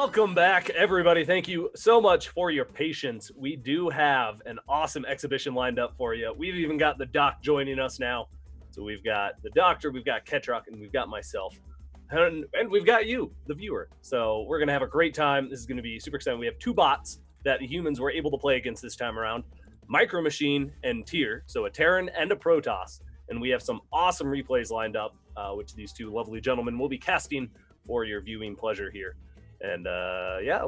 Welcome back, everybody. Thank you so much for your patience. We do have an awesome exhibition lined up for you. We've even got the doc joining us now. So we've got the doctor, we've got Ketrock, and we've got myself. And we've got you, the viewer. So we're going to have a great time. This is going to be super exciting. We have two bots that the humans were able to play against this time around. Micro Machine and Tyr, so a Terran and a Protoss. And we have some awesome replays lined up, which these two lovely gentlemen will be casting for your viewing pleasure here. And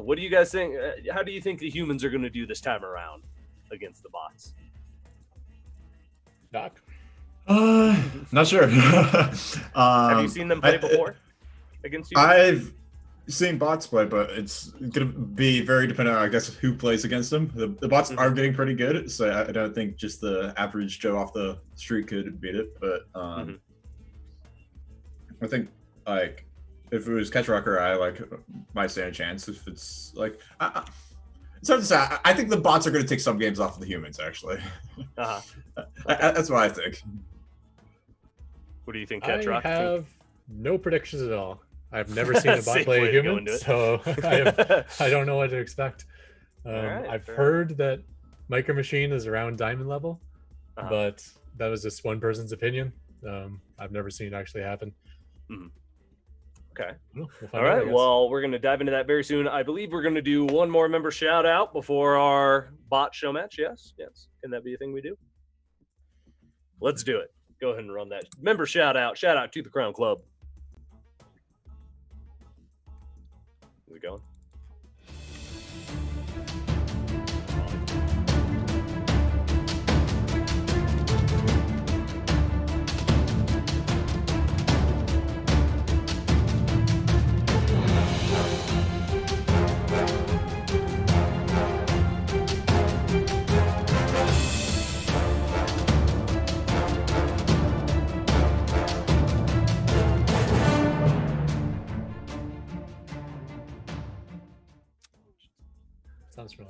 what do you guys think? How do you think the humans are going to do this time around against the bots? Doc? Not sure. Have you seen them play before against you? I've seen bots play, but it's going to be very dependent on, I guess, who plays against them. The bots are getting pretty good, so I don't think just the average Joe off the street could beat it. But I think, like, if it was Ketrocker, I might stand a chance. If it's like, it's hard to say. I think the bots are going to take some games off of the humans. Actually, that's what I think. What do you think, Ketrock? I have no predictions at all. I've never seen a bot play a human, so I don't know what to expect. I've heard that Micro Machine is around diamond level, but that was just one person's opinion. I've never seen it actually happen. Okay. We'll all right. Well, we're going to dive into that very soon. I believe we're going to do one more member shout out before our bot show match. Yes. Can that be a thing we do? Let's do it. Go ahead and run that member shout out. Shout out to the Crown Club. Is it going?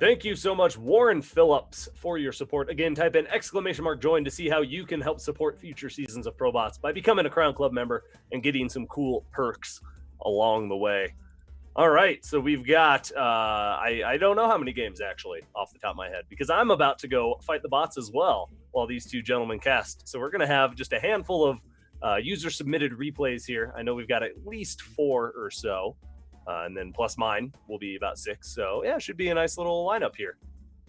Thank you so much, Warren Phillips, for your support. Again, type in !join to see how you can help support future seasons of Probots by becoming a Crown Club member and getting some cool perks along the way. All right, so we've got, I don't know how many games actually off the top of my head, because I'm about to go fight the bots as well while these two gentlemen cast. So we're going to have just a handful of user-submitted replays here. I know we've got at least 4 or so. And then plus mine will be about 6. So yeah, it should be a nice little lineup here.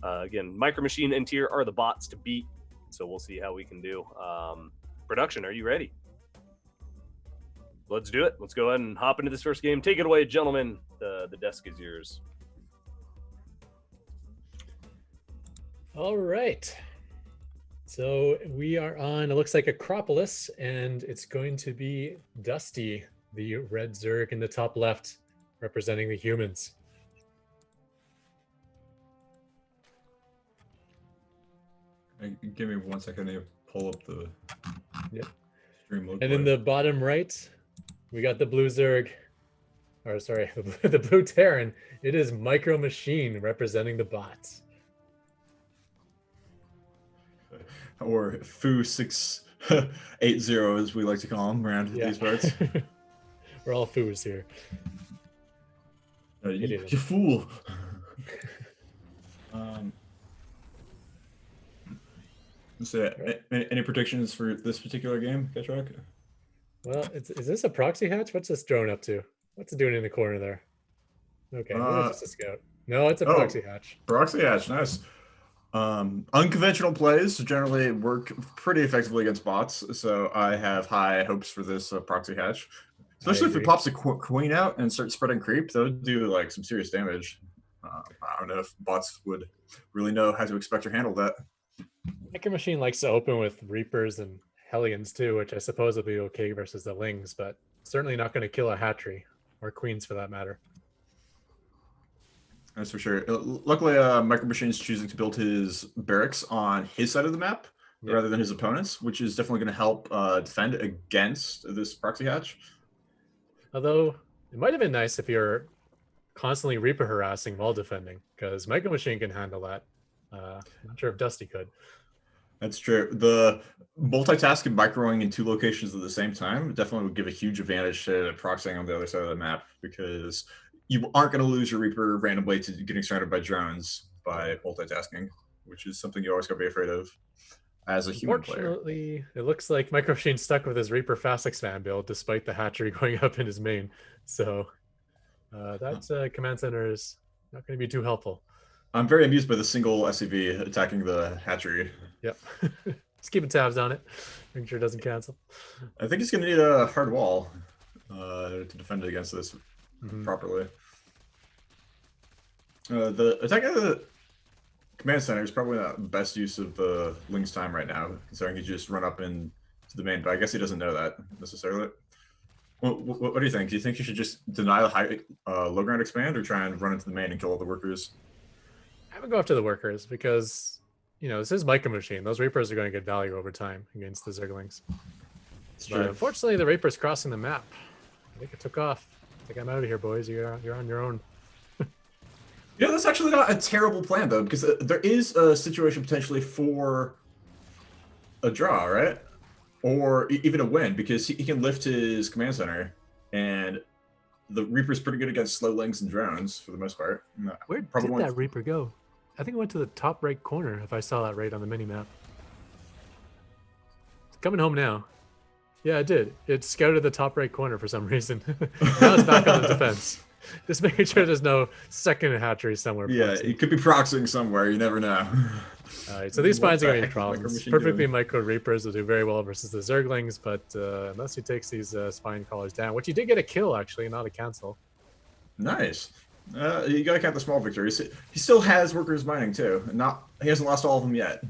Again, Micro Machine and Tyr are the bots to beat. So we'll see how we can do. Production, are you ready? Let's do it. Let's go ahead and hop into this first game. Take it away, gentlemen. The desk is yours. All right. So we are on, it looks like Acropolis, and it's going to be Dusty, the red Zerg in the top left, representing the humans. Give me 1 second to pull up the stream look. And in the bottom right, we got the blue Zerg, or sorry, the blue Terran. It is Micro Machine representing the bots. Or Foo680, as we like to call them around these parts. We're all foos here. You fool. So, any predictions for this particular game, Ketrock? Well, is this a proxy hatch? What's this drone up to? What's it doing in the corner there? Okay, it's just a scout. No, it's a proxy hatch. Proxy hatch, nice. Unconventional plays generally work pretty effectively against bots, so I have high hopes for this proxy hatch. Especially if it pops a queen out and starts spreading creep, that would do like some serious damage. I don't know if bots would really know how to expect or handle that. Micro Machine likes to open with Reapers and Hellions too, which I suppose will be okay versus the Lings, but certainly not going to kill a hatchery or queens for that matter. That's for sure. Luckily, Micro Machine's choosing to build his barracks on his side of the map rather than his opponent's, which is definitely going to help defend against this proxy hatch. Although it might have been nice if you're constantly Reaper harassing while defending, because Micro Machine can handle that. I'm not sure if Dusty could. That's true. The multitasking microing in 2 locations at the same time definitely would give a huge advantage to proxying on the other side of the map, because you aren't going to lose your Reaper randomly to getting surrounded by drones by multitasking, which is something you always got to be afraid of as a human player. Unfortunately, it looks like Micro Machine's stuck with his Reaper fast expand build despite the hatchery going up in his main. So that command center is not going to be too helpful. I'm very amused by the single SCV attacking the hatchery. Yep. Just keeping tabs on it, making sure it doesn't cancel. I think he's going to need a hard wall to defend against this properly. The attack of the command center is probably not the best use of the Ling's time right now, considering he just run up into the main, but I guess he doesn't know that necessarily. What do you think? Do you think you should just deny the high low ground expand or try and run into the main and kill all the workers? I would go after the workers because, this is Micro Machine. Those Reapers are going to get value over time against the Zerglings. But unfortunately, the Reaper's crossing the map. I think it took off. I think I'm out of here, boys. You're on your own. Yeah, that's actually not a terrible plan, though, because there is a situation potentially for a draw, right? Or even a win, because he can lift his command center, and the Reaper's pretty good against slow Lings and drones for the most part. Where did that Reaper go? I think it went to the top right corner, if I saw that right on the mini-map. It's coming home now. Yeah, it did. It scouted the top right corner for some reason. Now it's back on the defense. Just making sure there's no second hatchery somewhere. Yeah, it could be proxying somewhere. You never know. All right, so these spines are going to be problems. Perfectly micro Reapers will do very well versus the Zerglings, but unless he takes these spine crawlers down, which he did get a kill, actually, not a cancel. Nice. You got to count the small victories. He still has workers mining, too. He hasn't lost all of them yet.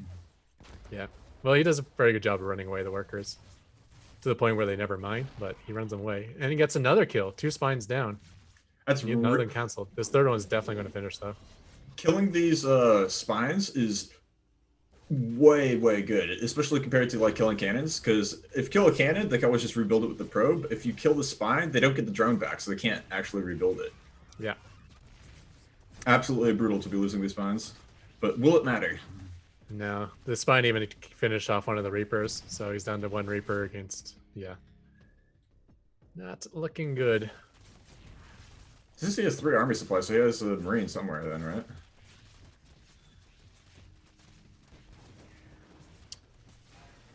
Yeah. Well, he does a very good job of running away the workers to the point where they never mine, but he runs them away. And he gets another kill. 2 spines down. That's another than canceled. This third one is definitely going to finish, though. Killing these spines is way good, especially compared to like killing cannons, because if you kill a cannon, they can always just rebuild it with the probe. If you kill the spine, they don't get the drone back, so they can't actually rebuild it. Yeah. Absolutely brutal to be losing these spines, but will it matter? No, the spine even finished off one of the Reapers, so he's down to 1 Reaper against, not looking good. Since he has 3 army supplies, so he has a Marine somewhere then, right?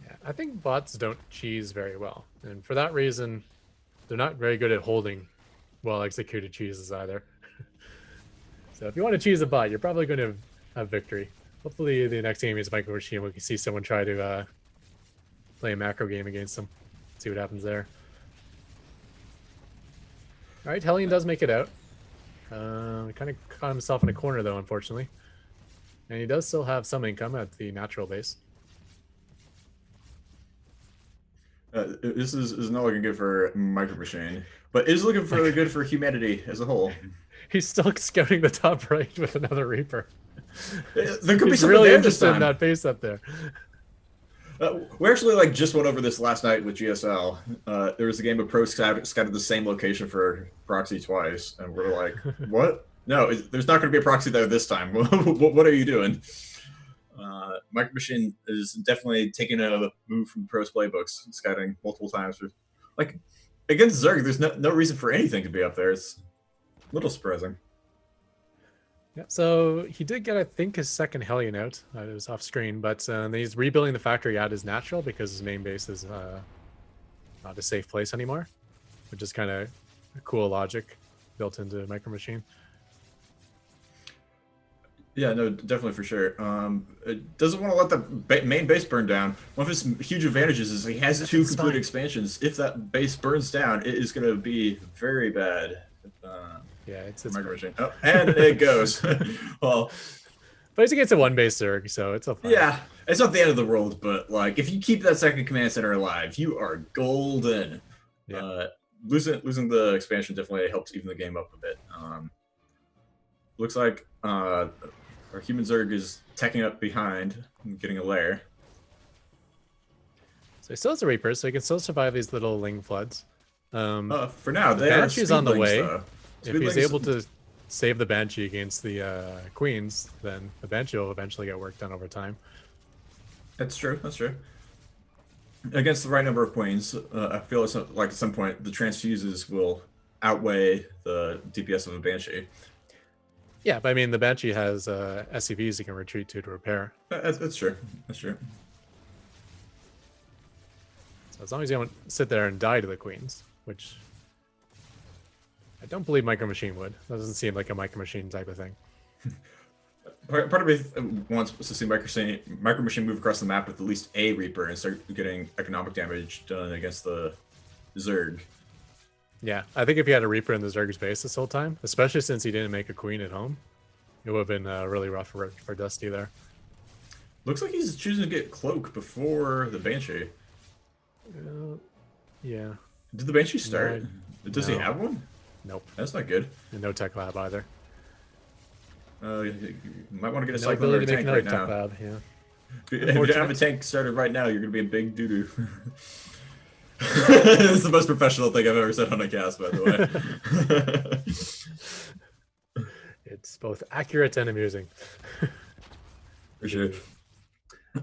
Yeah, I think bots don't cheese very well, and for that reason, they're not very good at holding well-executed cheeses either. So if you want to cheese a bot, you're probably going to have victory. Hopefully the next game is Micro Machine. We can see someone try to play a macro game against them. See what happens there. All right, Hellion does make it out. Kind of caught himself in a corner, though, unfortunately. And he does still have some income at the natural base. This is not looking good for Micro Machine, but is looking for good for humanity as a whole. He's still scouting the top right with another Reaper. There could be something really there interested in that base up there. We actually just went over this last night with GSL. There was a game of Pro scouted the same location for proxy twice, and we're like, "What? No, there's not going to be a proxy there this time. What are you doing?" Micro Machine is definitely taking a move from Pro's playbooks, scouting multiple times. Like against Zerg, there's no reason for anything to be up there. It's a little surprising. Yeah, so he did get, I think, his second Hellion out. It was off screen, but he's rebuilding the factory at his natural because his main base is not a safe place anymore, which is kind of a cool logic built into Micro Machine. Yeah, no, definitely for sure. It doesn't want to let the main base burn down. One of his huge advantages is he has 2 complete expansions. If that base burns down, it is going to be very bad. Yeah, it's Micro Machine. Oh, and it goes. Well, but it's against a 1-base Zerg, so it's a fun. Yeah, it's not the end of the world, but like if you keep that second command center alive, you are golden. Yeah. Losing the expansion definitely helps even the game up a bit. Looks like our human Zerg is teching up behind and getting a lair. So he still has a Reaper, so he can still survive these little Ling floods. For now, the Banshee's on the way. Though. If he's able to save the Banshee against the Queens, then the Banshee will eventually get work done over time. That's true. That's true. Against the right number of Queens, I feel like at some point the transfuses will outweigh the DPS of a Banshee. Yeah, but I mean, the Banshee has SCVs you can retreat to repair. That's true. That's true. So as long as you don't sit there and die to the queens, which I don't believe Micro Machine would. That doesn't seem like a Micro Machine type of thing. Part of me wants to see Micro Machine move across the map with at least a Reaper and start getting economic damage done against the Zerg. Yeah, I think if he had a Reaper in the Zerg's base this whole time, especially since he didn't make a queen at home, it would have been really rough for Dusty there. Looks like he's choosing to get Cloak before the Banshee. Yeah. Did the Banshee start? Does he No. have one? Nope. That's not good. And no tech lab either. You might want to get a No cyclone or a ability to make tank another right tech now. lab, yeah. If you don't have a tank started right now, you're going to be a big doo-doo. It's the most professional thing I've ever said on a cast, by the way. It's both accurate and amusing. For sure.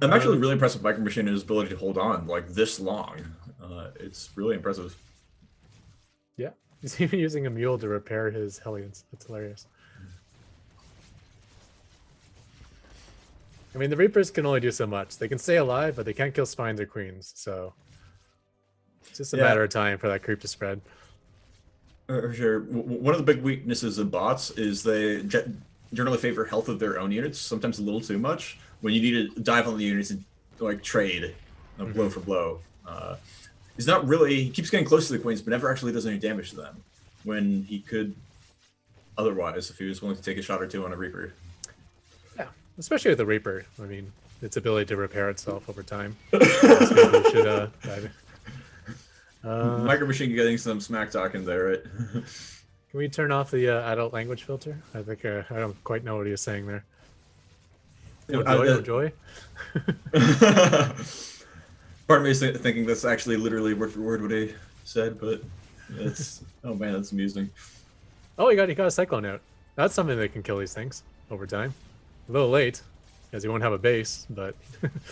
I'm actually really impressed with Micro Machine and his ability to hold on like this long. It's really impressive. Yeah. He's even using a mule to repair his Hellions. That's hilarious. I mean, the Reapers can only do so much. They can stay alive, but they can't kill spines or queens. So it's just a matter of time for that creep to spread. For sure. One of the big weaknesses of bots is they generally favor health of their own units, sometimes a little too much. When you need to dive on the units and like trade blow for blow. He's not really, he keeps getting close to the queens, but never actually does any damage to them. When he could otherwise, if he was willing to take a shot or two on a Reaper. Yeah, especially with the Reaper. I mean, its ability to repair itself over time. Should dive. Micro Machine getting some smack talk in there, right? Can we turn off the adult language filter? I think I don't quite know what he was saying there. Joy. Part of me is thinking that's actually literally word for word what he said, but it's oh man, that's amusing. Oh, he got a cyclone out. That's something that can kill these things over time. A little late, because he won't have a base, but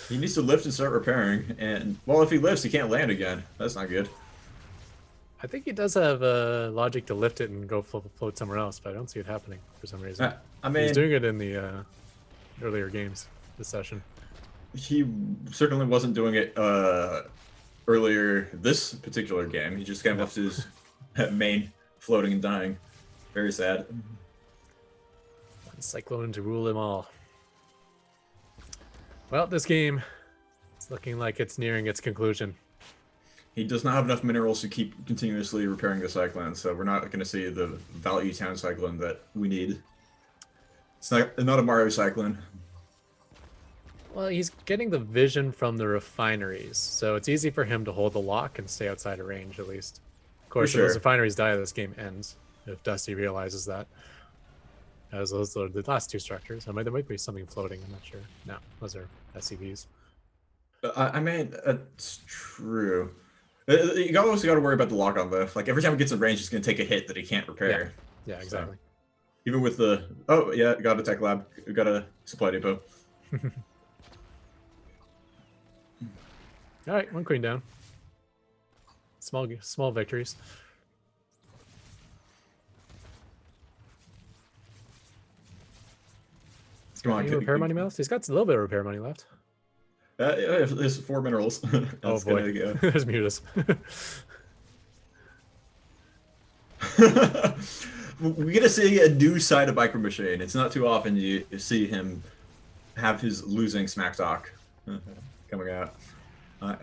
he needs to lift and start repairing. And well, if he lifts, he can't land again. That's not good. I think he does have logic to lift it and go float somewhere else, but I don't see it happening for some reason. I mean, he's doing it in the earlier games this session. He certainly wasn't doing it earlier this particular game. He just kind of left his main floating and dying. Very sad. One cyclone to rule them all. Well, this game is looking like it's nearing its conclusion. He does not have enough minerals to keep continuously repairing the cyclone, so we're not going to see the value town cyclone that we need. It's not a Mario cyclone. Well, he's getting the vision from the refineries, so it's easy for him to hold the lock and stay outside of range, at least. Of course, if those refineries die, this game ends, if Dusty realizes that. As those are the last two structures. There might be something floating, I'm not sure. No, those are SCVs. I mean, that's true. You always got to worry about the lock on lift. Like, every time it gets in range, it's going to take a hit that he can't repair. Yeah, exactly. So, even with the... Oh, yeah, got a tech lab. We got a supply depot. All right, one queen down. Small victories. Come on, any repair money left? He's got a little bit of repair money left. There's 4 minerals. Oh boy, there's Mutus. We get to see a new side of Micro Machine. It's not too often you see him have his losing smack talk coming out. I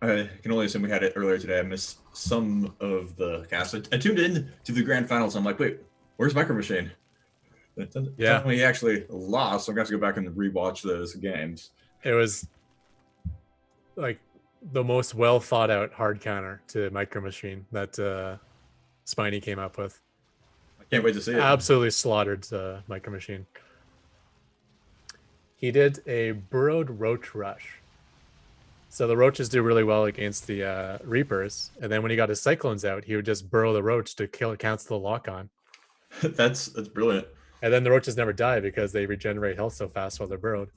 can only assume we had it earlier today. I missed some of the cast. I tuned in to the grand finals. I'm like, wait, where's Micro Machine? Yeah, he actually lost. So I'm going to have to go back and rewatch those games. It was like the most well thought out hard counter to Micro Machine that Spiny came up with. I can't wait to see it. Absolutely slaughtered Micro Machine. He did a burrowed roach rush. So the roaches do really well against the Reapers, and then when he got his cyclones out, he would just burrow the roach to cancel the lock on. That's brilliant. And then the roaches never die because they regenerate health so fast while they're burrowed.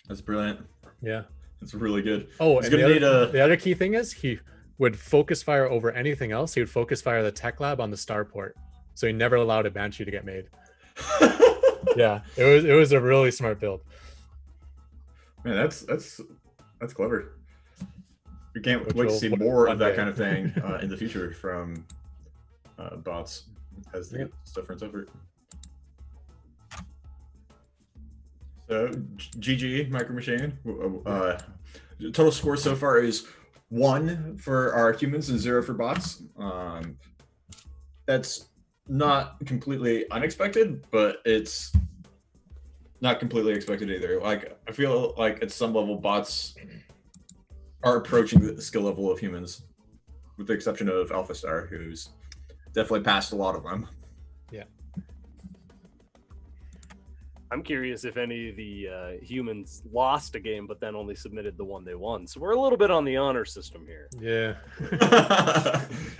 That's brilliant. Yeah. That's really good. Oh, and the other key thing is he would focus fire over anything else. He would focus fire the tech lab on the starport, so he never allowed a Banshee to get made. Yeah, it was a really smart build. Man, that's clever. We can't wait to see more of that kind of thing in the future from bots as the stuff runs over. So GG Micro Machine. Total score so far is 1 for our humans and 0 for bots. That's not completely unexpected, but it's not completely expected either. Like, I feel like at some level bots are approaching the skill level of humans, with the exception of Alpha Star, who's definitely passed a lot of them. Yeah. I'm curious if any of the humans lost a game, but then only submitted the one they won. So we're a little bit on the honor system here. Yeah.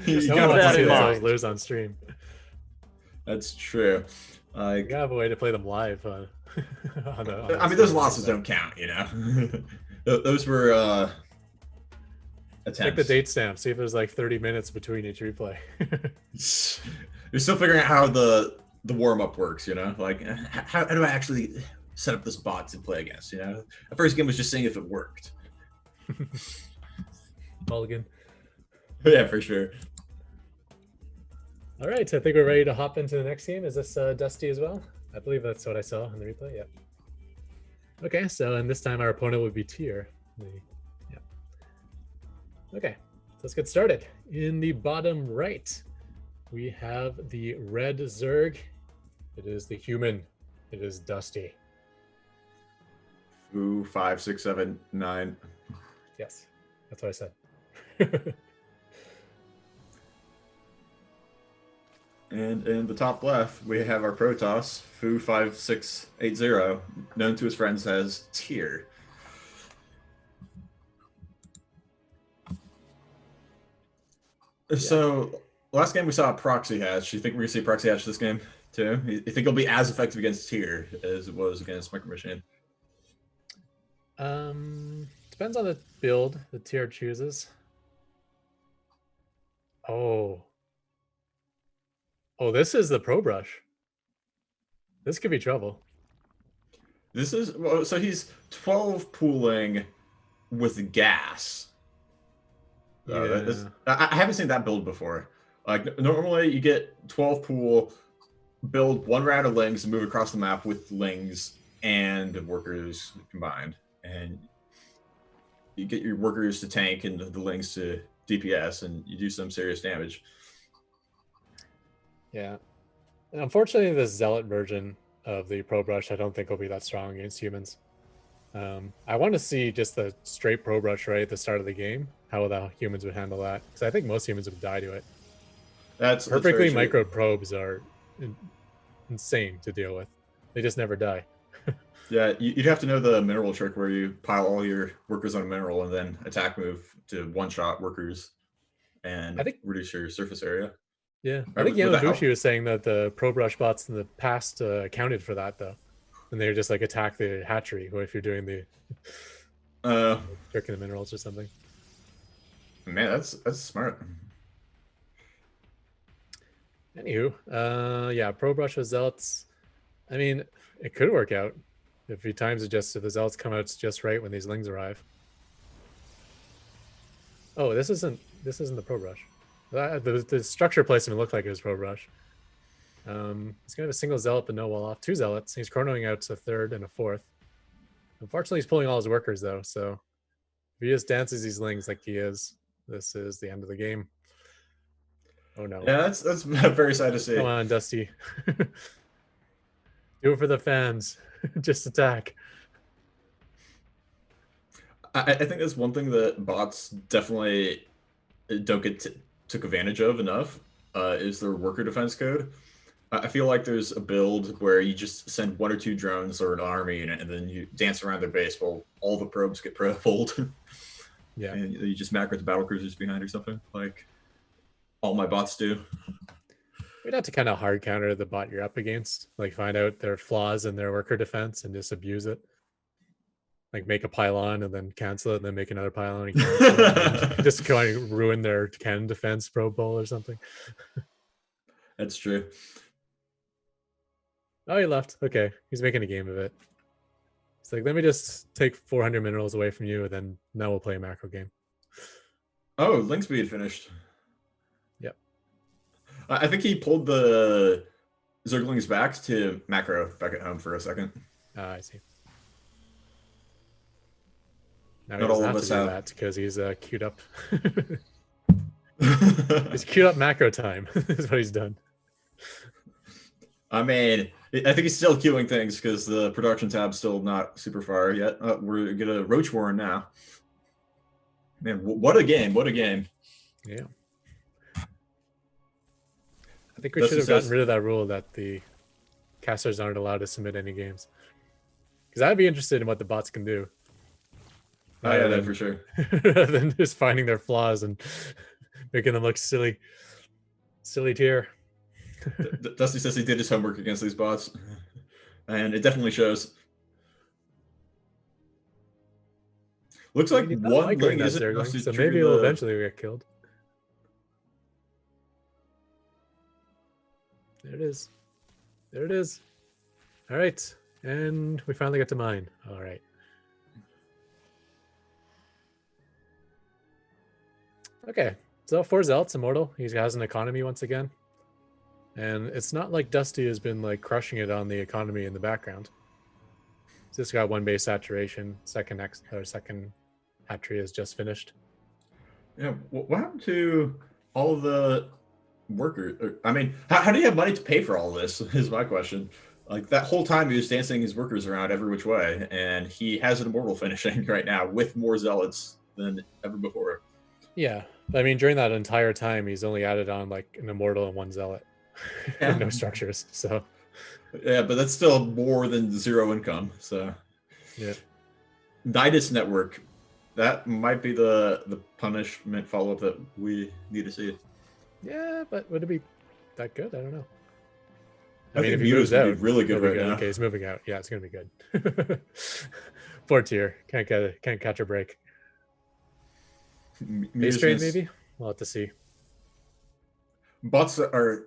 You gotta that see in mind. those lose on stream. That's true. You gotta have a way to play them live. I mean, those losses don't count, you know. Those were attempts. Check the date stamp. See if there's like 30 minutes between each replay. You're still figuring out how the warm-up works, you know? Like, how do I actually set up this bot to play against, you know? The first game was just seeing if it worked. Mulligan. Yeah, for sure. All right, I think we're ready to hop into the next game. Is this Dusty as well? I believe that's what I saw in the replay. Yeah. Okay, so and this time our opponent would be Tier. Yeah. Okay, let's get started. In the bottom right, we have the red Zerg. It is the human. It is Dusty. 2, 5, 6, 7, 9. Yes, that's what I said. And in the top left, we have our Protoss, Foo5680, known to his friends as Tier. Yeah. So, last game we saw a Proxy Hatch. You think we're going to see Proxy Hatch this game, too? You think it'll be as effective against Tier as it was against Micro Machine? Depends on the build the Tier chooses. Oh, this is the Pro Brush. This could be trouble. This is, well, so he's 12 pooling with gas. Yeah. I haven't seen that build before. Like, normally you get 12 pool, build 1 round of lings and move across the map with lings and workers combined. And you get your workers to tank and the lings to DPS, and you do some serious damage. Yeah. Unfortunately, the Zealot version of the Pro Brush, I don't think will be that strong against humans. I want to see just the straight Pro Brush right at the start of the game, how the humans would handle that. Because I think most humans would die to it. That's perfectly micro probes are insane to deal with. They just never die. Yeah, you'd have to know the mineral trick where you pile all your workers on a mineral and then attack move to one-shot workers and reduce your surface area. Yeah, I think Yamabushi was saying that the Pro Brush bots in the past accounted for that, though. And they would just like attack the hatchery, or if you're doing the trick in the minerals or something. Man, that's smart. Anywho, yeah, Pro Brush with Zealots. I mean, it could work out if he times it just if the Zealots come out just right when these lings arrive. Oh, this isn't the Pro Brush. The structure placement looked like it was Pro Brush. He's gonna have a single Zealot but no wall off. 2 Zealots. He's chronoing out to a 3rd and a 4th. Unfortunately, he's pulling all his workers though. So if he just dances these lings like he is, this is the end of the game. Oh no! Yeah, that's very sad to see. Come on, Dusty. Do it for the fans. Just attack. I think that's one thing that bots definitely don't get took advantage of enough is their worker defense code. I feel like there's a build where you just send 1 or 2 drones or an army unit, and then you dance around their base while all the probes get pulled. Yeah, and you just macro the battle cruisers behind or something, like all my bots do. We'd have to kind of hard counter the bot you're up against, like find out their flaws in their worker defense and just abuse it. like make a pylon and then cancel it and then make another pylon and cancel it and just kind of ruin their cannon defense Pro Bowl or something. That's true. Oh, he left. Okay, he's making a game of it. It's like, let me just take 400 minerals away from you, and then now we'll play a macro game. Oh, link speed finished. Yep. I think he pulled the Zerglings back to macro back at home for a second. I see. Now Not he doesn't all of have us to do have. that because he's queued up. He's queued up macro time. Is what he's done. I mean, I think he's still queuing things because the production tab's still not super far yet. We're gonna Roach Warren now. Man, what a game! What a game! Yeah. I think we should have gotten rid of that rule that the casters aren't allowed to submit any games. Because I'd be interested in what the bots can do. Yeah, for sure. Rather than just finding their flaws and making them look silly. Silly tier. Dusty says he did his homework against these bots, and it definitely shows. Looks like one Ling isn't enough to so maybe he'll eventually get killed. There it is. There it is. All right, and we finally get to mine. All right. Okay, so for Zelt's immortal, he has an economy once again. And it's not like Dusty has been like crushing it on the economy in the background. He's just got one base saturation. Second hatchery is just finished. Yeah, what happened to all the workers? I mean, how do you have money to pay for all this? Is my question. Like that whole time he was dancing his workers around every which way, and he has an immortal finishing right now with more zealots than ever before. Yeah, I mean during that entire time he's only added on like an immortal and one zealot. Yeah. No structures, so yeah, but that's still more than zero income. So yeah, Nidus network, that might be the punishment follow-up that we need to see. Yeah, but would it be that good? I don't know. I mean, if he moves out, be really good right now. Okay, he's moving out. Yeah, it's gonna be good. 4 tier, can't catch a break. Base trade maybe. We'll have to see. Bots are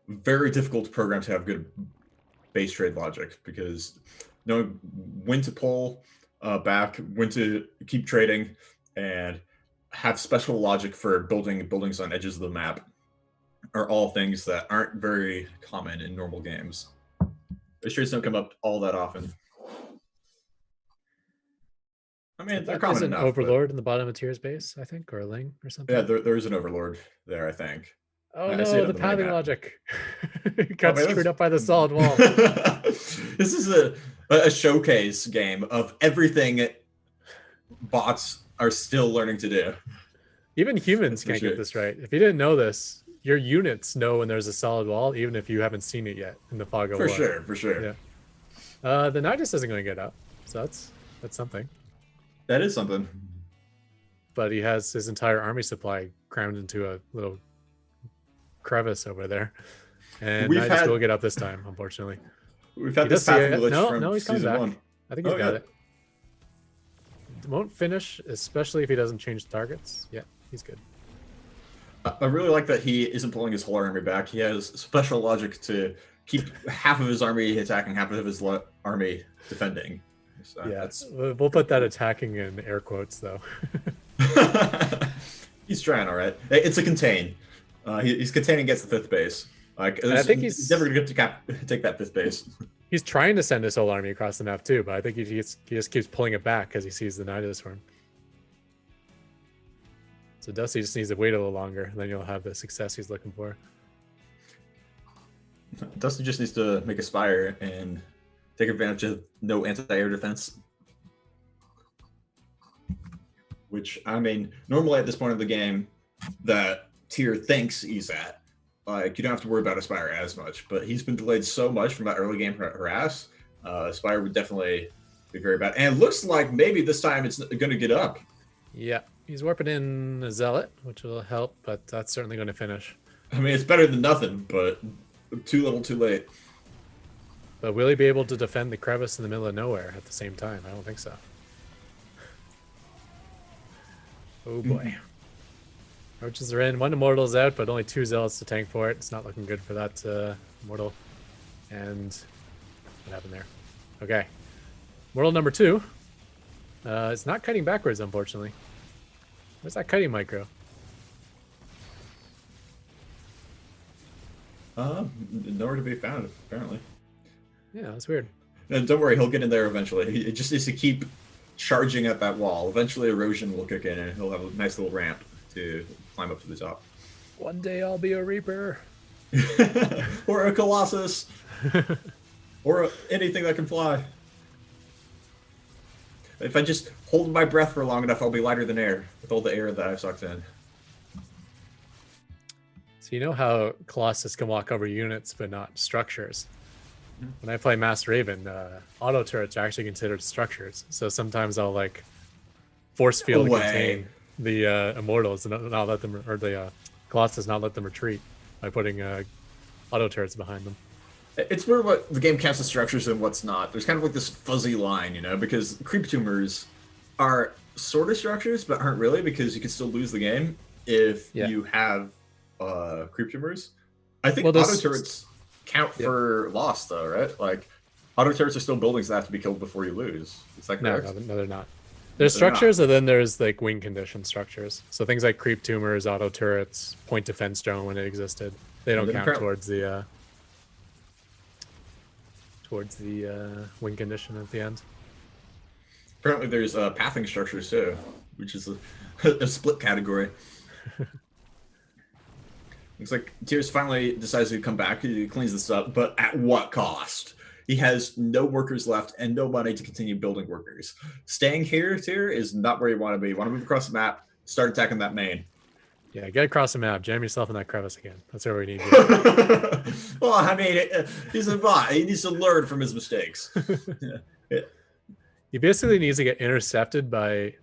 very difficult to program to have good base trade logic because knowing when to pull back, when to keep trading, and have special logic for building buildings on edges of the map are all things that aren't very common in normal games. Base trades don't come up all that often. I mean, they're common enough. There's an overlord in the bottom of tier's base, I think, or a Ling or something. Yeah, there is an overlord there, I think. Oh no, the pathing logic got screwed up by the solid wall. This is a showcase game of everything bots are still learning to do. Even humans can't get this right. If you didn't know this, your units know when there's a solid wall, even if you haven't seen it yet in the fog of war. For sure. Yeah. The Nidus isn't going to get up, so that's something. That is something. But he has his entire army supply crammed into a little crevice over there, and Nidus will get up this time, unfortunately. We've had this path glitch from he's coming back. 1. I think he's got it. Won't finish, especially if he doesn't change targets. Yeah, he's good. I really like that he isn't pulling his whole army back. He has special logic to keep half of his army attacking, half of his army defending. So yeah, we'll put that attacking in air quotes, though. He's trying, all right. It's a contain. He's containing against the 5th base. Like, I think he's never going to take that 5th base. He's trying to send his whole army across the map too, but I think he just keeps pulling it back because he sees the Nidus for him. So Dusty just needs to wait a little longer, and then you'll have the success he's looking for. Dusty just needs to make a spire and take advantage of no anti-air defense. Which, I mean, normally at this point of the game, that tier thinks he's at. Like, you don't have to worry about Aspire as much, but he's been delayed so much from that early game harass. Aspire would definitely be very bad. And it looks like maybe this time it's going to get up. Yeah, he's warping in a Zealot, which will help, but that's certainly going to finish. I mean, it's better than nothing, but too little too late. But will he be able to defend the crevice in the middle of nowhere at the same time? I don't think so. Oh boy. Roaches are in. One Immortal's out, but only 2 Zealots to tank for it. It's not looking good for that Immortal. And what happened there? Okay. Immortal number 2. It's not kiting backwards, unfortunately. Where's that kiting micro? Nowhere to be found, apparently. Yeah, that's weird. No, don't worry, he'll get in there eventually. It just needs to keep charging at that wall. Eventually erosion will kick in and he'll have a nice little ramp to climb up to the top. One day I'll be a Reaper. Or a Colossus. Or anything that can fly. If I just hold my breath for long enough, I'll be lighter than air with all the air that I've sucked in. So you know how Colossus can walk over units but not structures? When I play Mass Raven, auto turrets are actually considered structures. So sometimes I'll like force field contain the Immortals and not let them, or the Colossus not let them retreat by putting auto turrets behind them. It's where what the game counts as structures and what's not. There's kind of like this fuzzy line, you know, because creep tumors are sort of structures, but aren't really, because you can still lose the game if you have creep tumors. I think auto turrets count for loss, though, right? Like, auto turrets are still buildings that have to be killed before you lose. Is that correct? No, they're not. There's structures, and then there's like win condition structures. So things like creep tumors, auto turrets, point defense drone when it existed, they don't count towards the win condition at the end. Apparently, there's pathing structures too, which is a split category. Looks like Tears finally decides to come back. He cleans this up, but at what cost? He has no workers left and no money to continue building workers. Staying here, Tyr, is not where you want to be. You want to move across the map, start attacking that main. Yeah, get across the map, jam yourself in that crevice again. That's where we need you. Well, I mean, he's a bot. He needs to learn from his mistakes. He basically needs to get intercepted by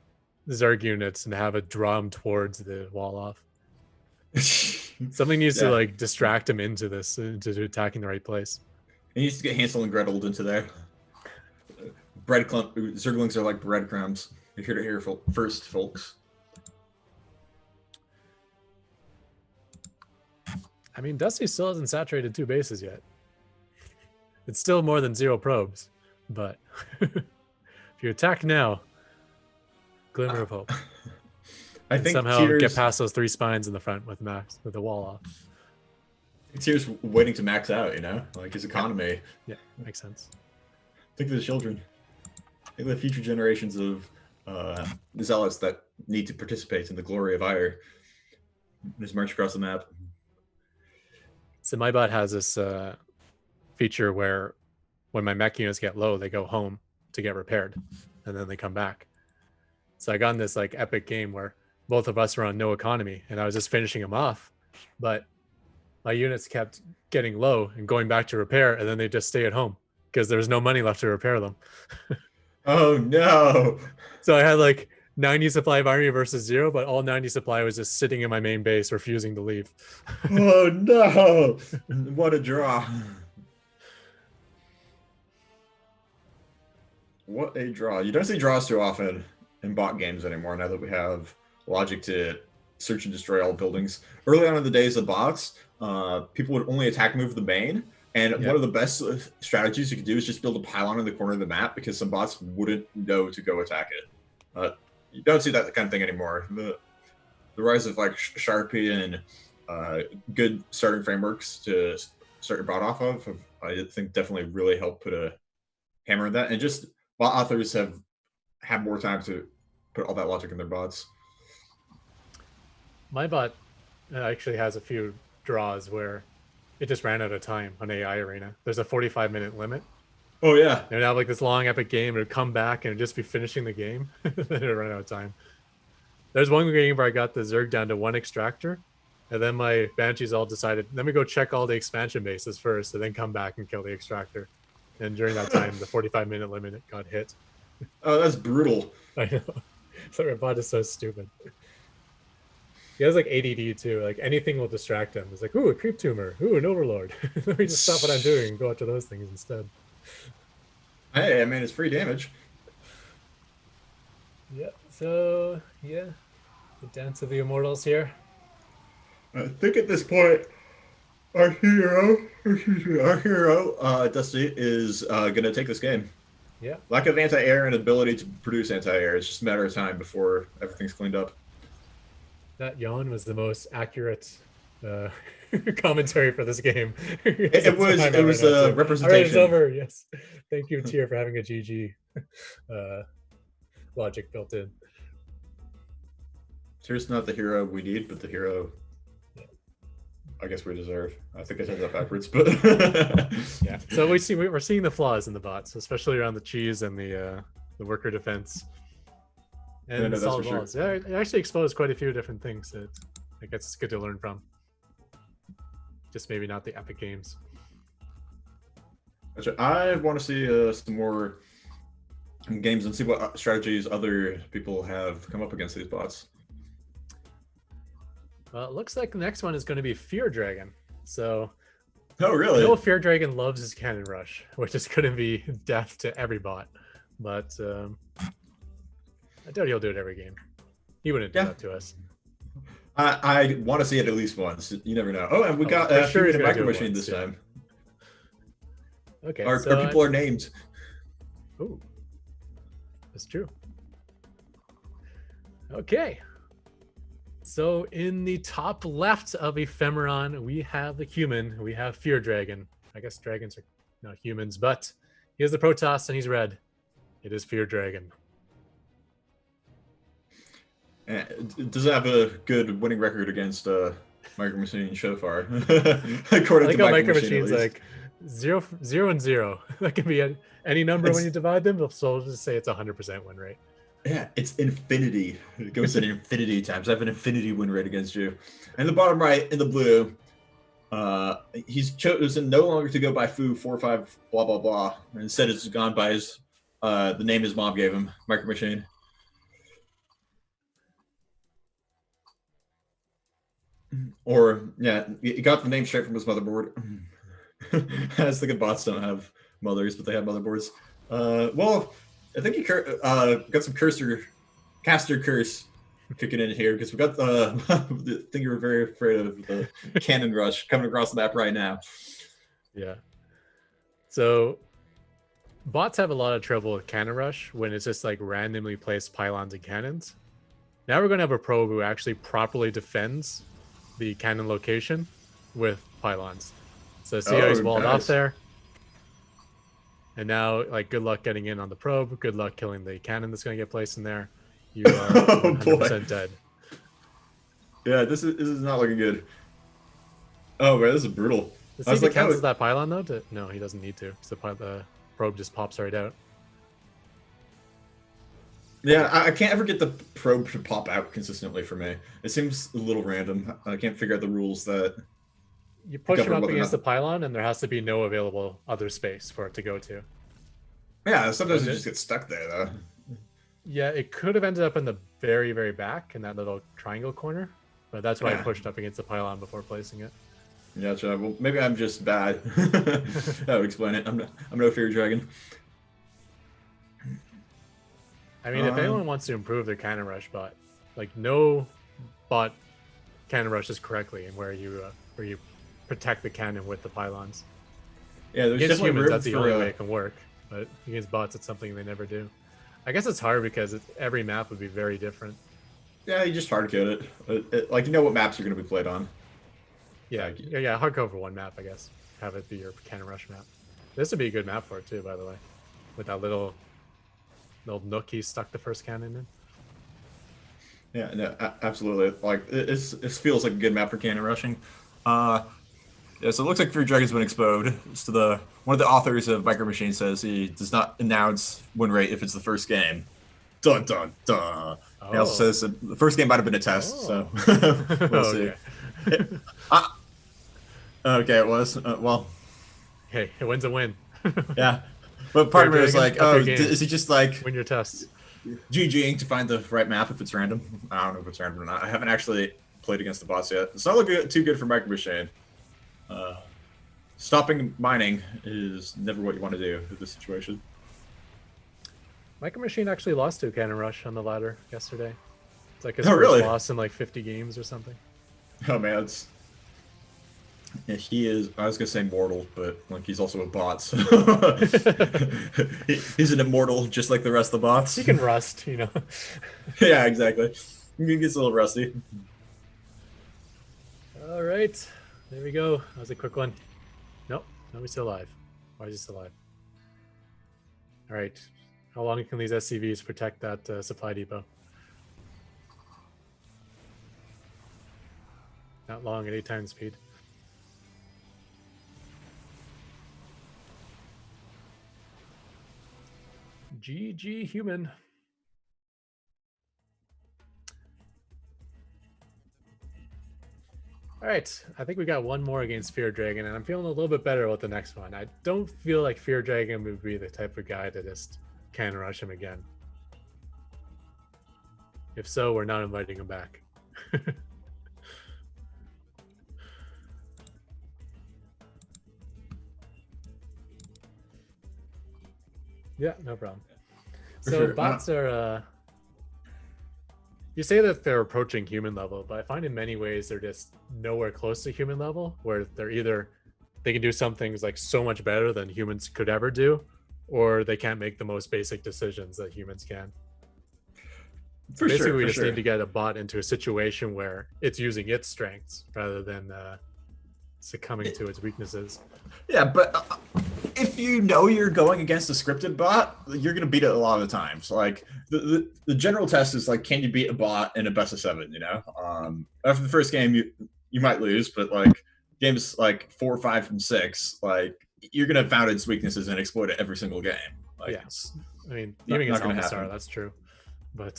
Zerg units and have it draw him towards the wall off. Something needs to like distract him into this, into attacking the right place. He needs to get Hansel and Gretel into there. Zerglings are like breadcrumbs. You're here to hear first, folks. I mean, Dusty still hasn't saturated 2 bases yet. It's still more than 0 probes, but if you attack now, glimmer of hope. I think somehow get past those 3 spines in the front with max with the wall off. Tyr's waiting to max out, you know, like his economy. Yeah, makes sense. Think of the children. Think of the future generations of zealots that need to participate in the glory of Ire. Just march across the map. So my bot has this feature where when my mech units get low, they go home to get repaired, and then they come back. So I got in this like epic game where both of us were on no economy, and I was just finishing them off, but my units kept getting low and going back to repair, and then they just stay at home because there was no money left to repair them. Oh no! So I had like 90 supply of army versus 0, but all 90 supply was just sitting in my main base, refusing to leave. Oh no! What a draw! What a draw! You don't see draws too often in bot games anymore. Now that we have logic to search and destroy all buildings. Early on in the days of bots, people would only attack move the main, and one of the best strategies you could do is just build a pylon in the corner of the map because some bots wouldn't know to go attack it. You don't see that kind of thing anymore. The rise of like Sharpie and good starting frameworks to start your bot off of, I think definitely really helped put a hammer on that. And just bot authors have had more time to put all that logic in their bots. My bot actually has a few draws where it just ran out of time on AI Arena. There's a 45-minute limit. Oh yeah. It would have like this long epic game. It would come back and it'd just be finishing the game. Then it would run out of time. There's one game where I got the Zerg down to 1 extractor, and then my Banshees all decided, let me go check all the expansion bases first, and then come back and kill the extractor. And during that time, the 45-minute limit got hit. Oh, that's brutal. I know. So my bot is so stupid. He has like ADD too. Like anything will distract him. It's like, ooh, a creep tumor. Ooh, an overlord. Let me just stop what I'm doing and go after those things instead. Hey, I mean, it's free damage. Yeah. So yeah, the Dance of the Immortals here. I think at this point, our hero, Dusty, is gonna take this game. Yeah. Lack of anti-air and ability to produce anti-air. It's just a matter of time before everything's cleaned up. That yawn was the most accurate commentary for this game. It was a representation. All right, it's over. Yes. Thank you, Tier, for having a GG logic built in. Tier's not the hero we need, but the hero I guess we deserve. I think I said that backwards, but yeah. So we're seeing the flaws in the bots, especially around the cheese and the worker defense. And the solid walls. Sure. Yeah, it actually exposed quite a few different things that I guess it's good to learn from. Just maybe not the epic games. I want to see some more games and see what strategies other people have come up against these bots. Well, it looks like the next one is going to be Fear Dragon. So, oh really? I know Fear Dragon loves his Cannon Rush, which is going to be death to every bot. But I doubt he'll do it every game. He wouldn't do that to us. I want to see it at least once. You never know. Oh, and we got sure the Micro Machine this time. Okay. Our people are named. Ooh, that's true. Okay. So in the top left of Ephemeron, we have the human. We have Fear Dragon. I guess dragons are not humans, but he has the Protoss and he's red. It is Fear Dragon. Does it have a good winning record against Micro Machine so far? According to Micro Machine's like 0 and 0. That can be any number when you divide them. So we'll just say it's 100% win rate. Yeah, it's infinity. It goes in infinity times. I have an infinity win rate against you. And the bottom right, in the blue, he's chosen no longer to go by Foo 45 blah blah blah. Instead, it's gone by his the name his mom gave him, Micro Machine. Or yeah, he got the name straight from his motherboard. I was thinking bots don't have mothers, but they have motherboards. Well, I think he got some caster curse kicking in here because we got the thing you were very afraid of, the cannon rush coming across the map right now. Yeah. So bots have a lot of trouble with cannon rush when it's just like randomly placed pylons and cannons. Now we're going to have a probe who actually properly defends the cannon location with pylons. So see how he's walled off there. And now, like, good luck getting in on the probe. Good luck killing the cannon that's going to get placed in there. You are 100% dead. Yeah, this is not looking good. Oh, man, this is brutal. Does he cancel that pylon, though? No, he doesn't need to. So the probe just pops right out. Yeah, I can't ever get the probe to pop out consistently for me. It seems a little random. I can't figure out the rules that... You push him up against the pylon, and there has to be no available other space for it to go to. Yeah, sometimes you just get stuck there, though. Yeah, it could have ended up in the very, very back in that little triangle corner, but that's why I pushed up against the pylon before placing it. Gotcha. Well, maybe I'm just bad. That would explain it. I'm no Fear Dragon. I mean, if anyone wants to improve their cannon rush bot, like no bot cannon rushes correctly, and where you protect the cannon with the pylons. Yeah, there's against humans, that's the only way it can work. But against bots, it's something they never do. I guess it's hard because every map would be very different. Yeah, you just hard code it. Like, you know what maps are going to be played on. Yeah, hard code for one map, I guess. Have it be your cannon rush map. This would be a good map for it too, by the way. With that little nook he stuck the first cannon in. Yeah, no, absolutely. Like, it feels like a good map for cannon rushing. Yeah, so it looks like Fear Dragon's been exposed. So one of the authors of Micro Machine says he does not announce win rate if it's the first game. Dun dun dun. Oh. He also says that the first game might have been a test, so we'll see. Okay, it was. Well, hey, a win's a win. Yeah, but part of me was like, oh, is he just like win your test? GGing to find the right map if it's random? I don't know if it's random or not. I haven't actually played against the bots yet. It's not looking too good for Micro Machine. stopping mining is never what you want to do in this situation. Micro Machine actually lost to Cannon Rush on the ladder yesterday. It's like his first really? Loss in like 50 games or something. Oh man, he is. I was gonna say mortal, but like he's also a bot, so he's an immortal, just like the rest of the bots. He can rust, you know. Yeah, exactly. He gets a little rusty. All right, there we go. That was a quick one. Nope, nobody's still alive. Why is he still alive? All right, how long can these SCVs protect that supply depot? Not long at 8 times speed. GG human. All right, I think we got one more against Fear Dragon, and I'm feeling a little bit better about the next one. I don't feel like Fear Dragon would be the type of guy to just can rush him again. If so, we're not inviting him back. Yeah, no problem. So sure. Bots are you say that they're approaching human level, but I find in many ways they're just nowhere close to human level, where they're either they can do some things like so much better than humans could ever do, or they can't make the most basic decisions that humans can. So basically, we just need to get a bot into a situation where it's using its strengths rather than succumbing to its weaknesses. Yeah, but if you know you're going against a scripted bot, you're going to beat it a lot of the times. Like the general test is like, can you beat a bot in a best of 7? You know, after the first game, you might lose, but like games like 4, 5, and 6, like you're going to have found its weaknesses and exploit it every single game. Like, yes, I mean even against Alpha, that's true, but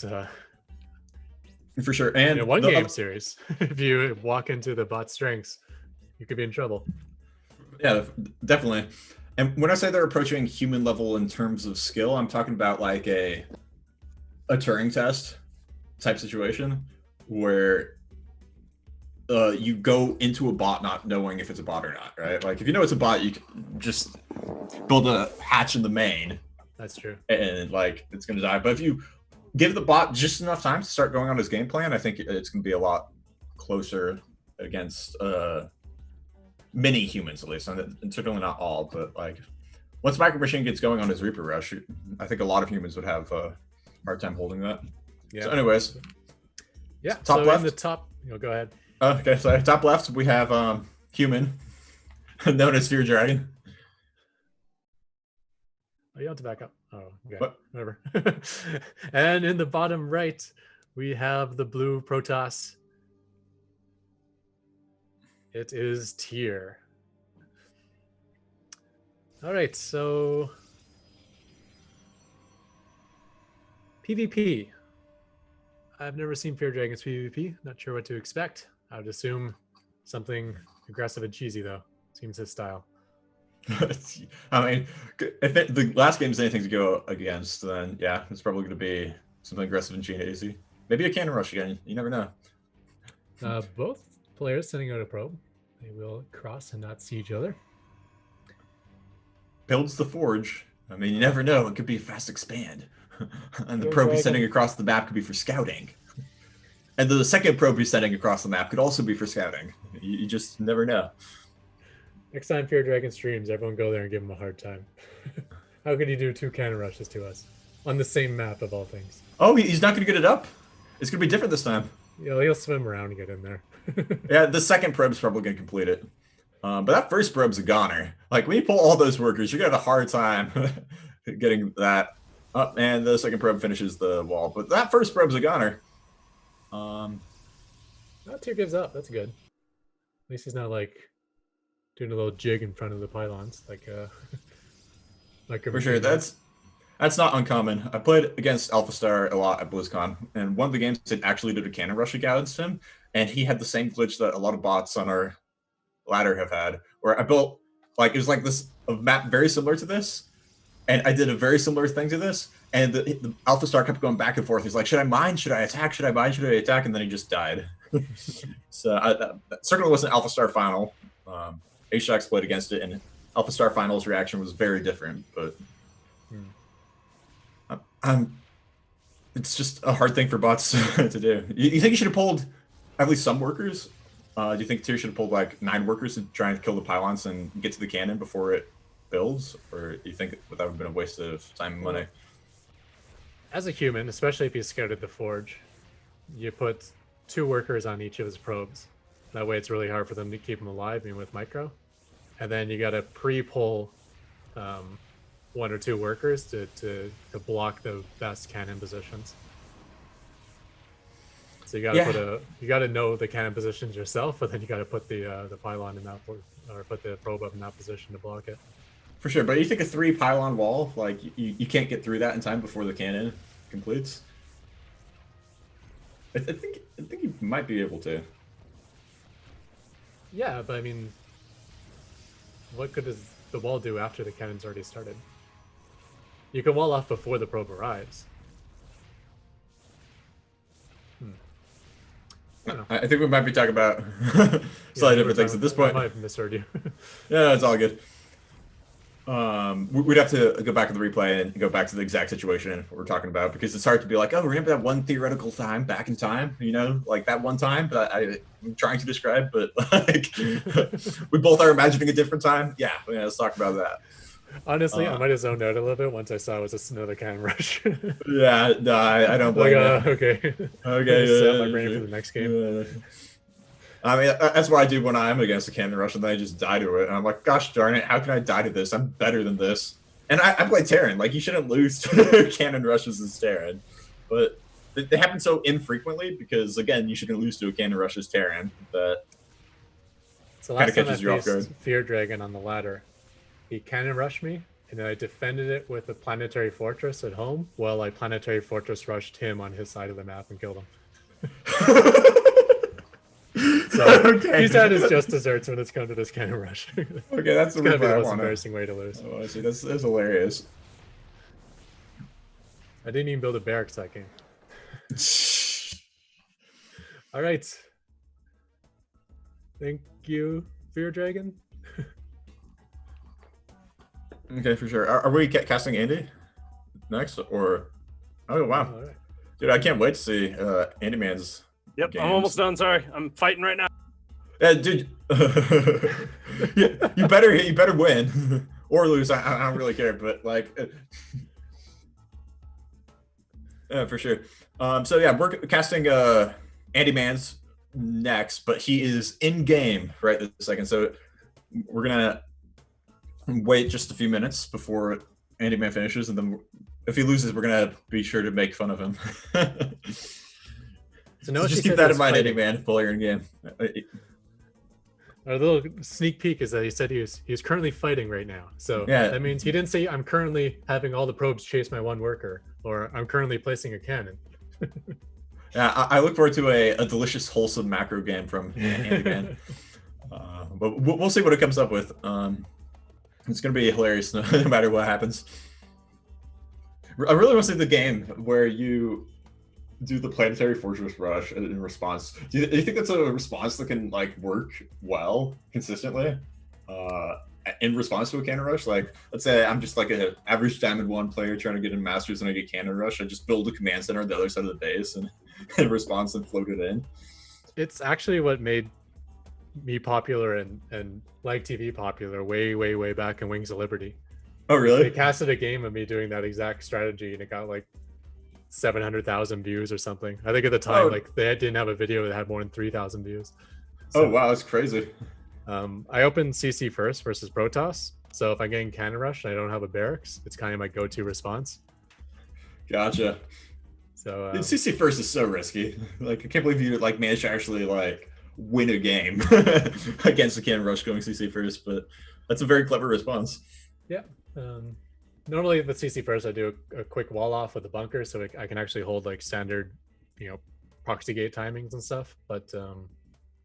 for sure. And in one game series, if you walk into the bot's strengths, you could be in trouble. Yeah, definitely. And when I say they're approaching human level in terms of skill, I'm talking about like a Turing test type situation where you go into a bot not knowing if it's a bot or not, right? Like if you know it's a bot, you can just build a hatch in the main. That's true. And like it's going to die. But if you give the bot just enough time to start going on his game plan, I think it's going to be a lot closer against many humans, at least, and certainly not all, but like once Micro Machine gets going on his Reaper Rush, I think a lot of humans would have a hard time holding that. Yeah. So anyways, yeah. Top left. In the top, go ahead. Okay, so top left we have human, known as Fear Dragon. Oh, you have to back up. Oh, okay. What? Whatever. And in the bottom right, we have the blue Protoss. It is Tier. All right, so PvP. I've never seen Fear Dragon's PvP. Not sure what to expect. I would assume something aggressive and cheesy, though. Seems his style. I mean, if the last game is anything to go against, then yeah, it's probably going to be something aggressive and cheesy. Maybe a cannon rush again. You never know. Both players sending out a probe. They will cross and not see each other. Builds the forge. I mean, you never know. It could be fast expand. And the probe he's sending across the map could be for scouting. And the second probe he's sending across the map could also be for scouting. You just never know. Next time Fear Dragon streams, everyone go there and give him a hard time. How could he do 2 cannon rushes to us on the same map of all things? Oh, he's not going to get it up? It's going to be different this time. He'll swim around and get in there. Yeah, the second probe's probably going to complete it. But that first probe's a goner. Like, when you pull all those workers, you're going to have a hard time getting that up, and the second probe finishes the wall. But that first probe's a goner. Tier gives up. That's good. At least he's not, like, doing a little jig in front of the pylons. Like for sure, that's not uncommon. I played against Alpha Star a lot at BlizzCon, and one of the games it actually did a cannon rush against him, and he had the same glitch that a lot of bots on our ladder have had, where I built, like, it was like this a map very similar to this, and I did a very similar thing to this, and the Alpha Star kept going back and forth. He's like, should I mine? Should I attack? Should I mine? Should I attack? And then he just died. So that certainly wasn't Alpha Star final. Ashox played against it, and Alpha Star Finals reaction was very different. But it's just a hard thing for bots to do. You think you should have pulled at least some workers? Do you think Tyr should have pulled like 9 workers to try and kill the pylons and get to the cannon before it builds? Or do you think that would have been a waste of time and money? As a human, especially if you scouted the forge, you put 2 workers on each of his probes. That way it's really hard for them to keep them alive, even with micro. And then you got to pre-pull 1 or 2 workers to block the best cannon positions. So you got to you got to know the cannon positions yourself, but then you got to put the pylon in that, or put the probe up in that position to block it. For sure, but you think a 3 pylon wall, like you can't get through that in time before the cannon completes? I think you might be able to. Yeah, but I mean, what good does the wall do after the cannon's already started? You can wall off before the probe arrives. I think we might be talking about slightly different things at this point. I might have misheard you. Yeah, it's all good. We'd have to go back to the replay and go back to the exact situation we're talking about, because it's hard to be like, oh, remember that one theoretical time back in time, you know, like that one time that I'm trying to describe, but like we both are imagining a different time. Yeah, let's talk about that. Honestly, I might have zoned out a little bit once I saw it was just another cannon rush. Yeah, no, I don't blame you. Okay. Set my brain for the next game. I mean, that's what I do when I'm against a cannon rush, and then I just die to it. And I'm like, gosh darn it, how can I die to this? I'm better than this. And I play Terran. Like, you shouldn't lose to cannon rushes as Terran. But they happen so infrequently because, again, you shouldn't lose to a cannon rush as Terran. That kind of catches you off guard. Fear Dragon on the ladder. He cannon rushed me, and then I defended it with a planetary fortress at home, while I planetary fortress rushed him on his side of the map and killed him. So okay. He's had his just desserts when it's come to this cannon rush. Okay, that's the most embarrassing way to lose. Oh, I see. That's hilarious. I didn't even build a barracks that game. All right. Thank you, Fear Dragon. Okay, for sure. Are we casting Andy next, or? Oh wow, right. Dude! I can't wait to see Andy Man's. Yep, games. I'm almost done. Sorry, I'm fighting right now. Yeah, dude. you better win or lose. I don't really care, but like, for sure. So yeah, we're casting Andy Man's next, but he is in game right this second. So we're gonna wait just a few minutes before Andy Man finishes, and then if he loses, we're gonna be sure to make fun of him. So just keep that in mind, Andy Man, while you're in game. Our little sneak peek is that he said he's currently fighting right now. So yeah, that means he didn't say I'm currently having all the probes chase my 1 worker, or I'm currently placing a cannon. Yeah, I look forward to a delicious, wholesome macro game from Andy Man. But we'll see what it comes up with. It's going to be hilarious no matter what happens. I really want to see the game where you do the planetary fortress rush in response. Do you think that's a response that can like work well consistently in response to a cannon rush? Like, let's say I'm just like an average Diamond 1 player trying to get in Masters and I get cannon rush. I just build a command center on the other side of the base and in response and float it in. It's actually what made me popular and Lag TV popular way back in Wings of Liberty. Oh really? They casted a game of me doing that exact strategy and it got like 700,000 views or something. I think at the time like they didn't have a video that had more than 3,000 views. So, oh wow, that's crazy. I opened CC first versus Protoss, so if I'm getting cannon rush and I don't have a barracks, it's kind of my go-to response. Gotcha. So CC first is so risky. Like I can't believe you like managed to actually like win a game against the cannon rush going CC first, but that's a very clever response. Yeah. Normally with CC first, I do a quick wall off with the bunker, so I can actually hold like standard, proxy gate timings and stuff. But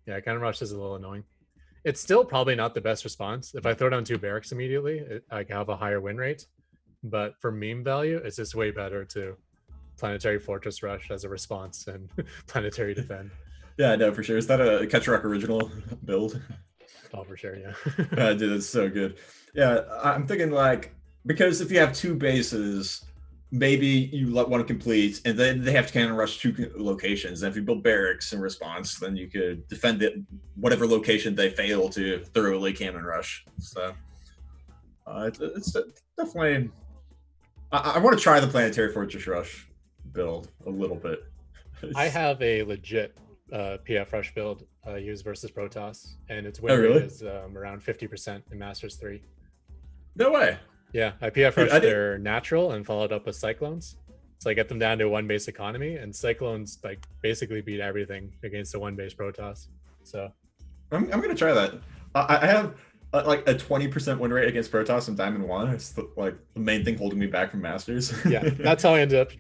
yeah, cannon rush is a little annoying. It's still probably not the best response. If I throw down 2 barracks immediately, I can have a higher win rate. But for meme value, it's just way better to planetary fortress rush as a response and planetary defend. Yeah, no, for sure. Is that a Catch Rock original build? Oh, for sure, yeah. Dude, that's so good. Yeah, I'm thinking like, because if you have two bases, maybe you want to complete, and then they have to cannon rush two locations. And if you build barracks in response, then you could defend it whatever location they fail to thoroughly cannon rush. So it's definitely. I want to try the Planetary Fortress Rush build a little bit. I have a legit PF Rush build used versus Protoss, and its win rate is around 50% in Masters 3. No way. Yeah, I PF Rushed their natural and followed up with Cyclones. So I get them down to one base economy, and Cyclones like basically beat everything against a one base Protoss. So I'm gonna try that. I have like a 20% win rate against Protoss in Diamond 1. It's like the main thing holding me back from Masters. Yeah, that's how I ended up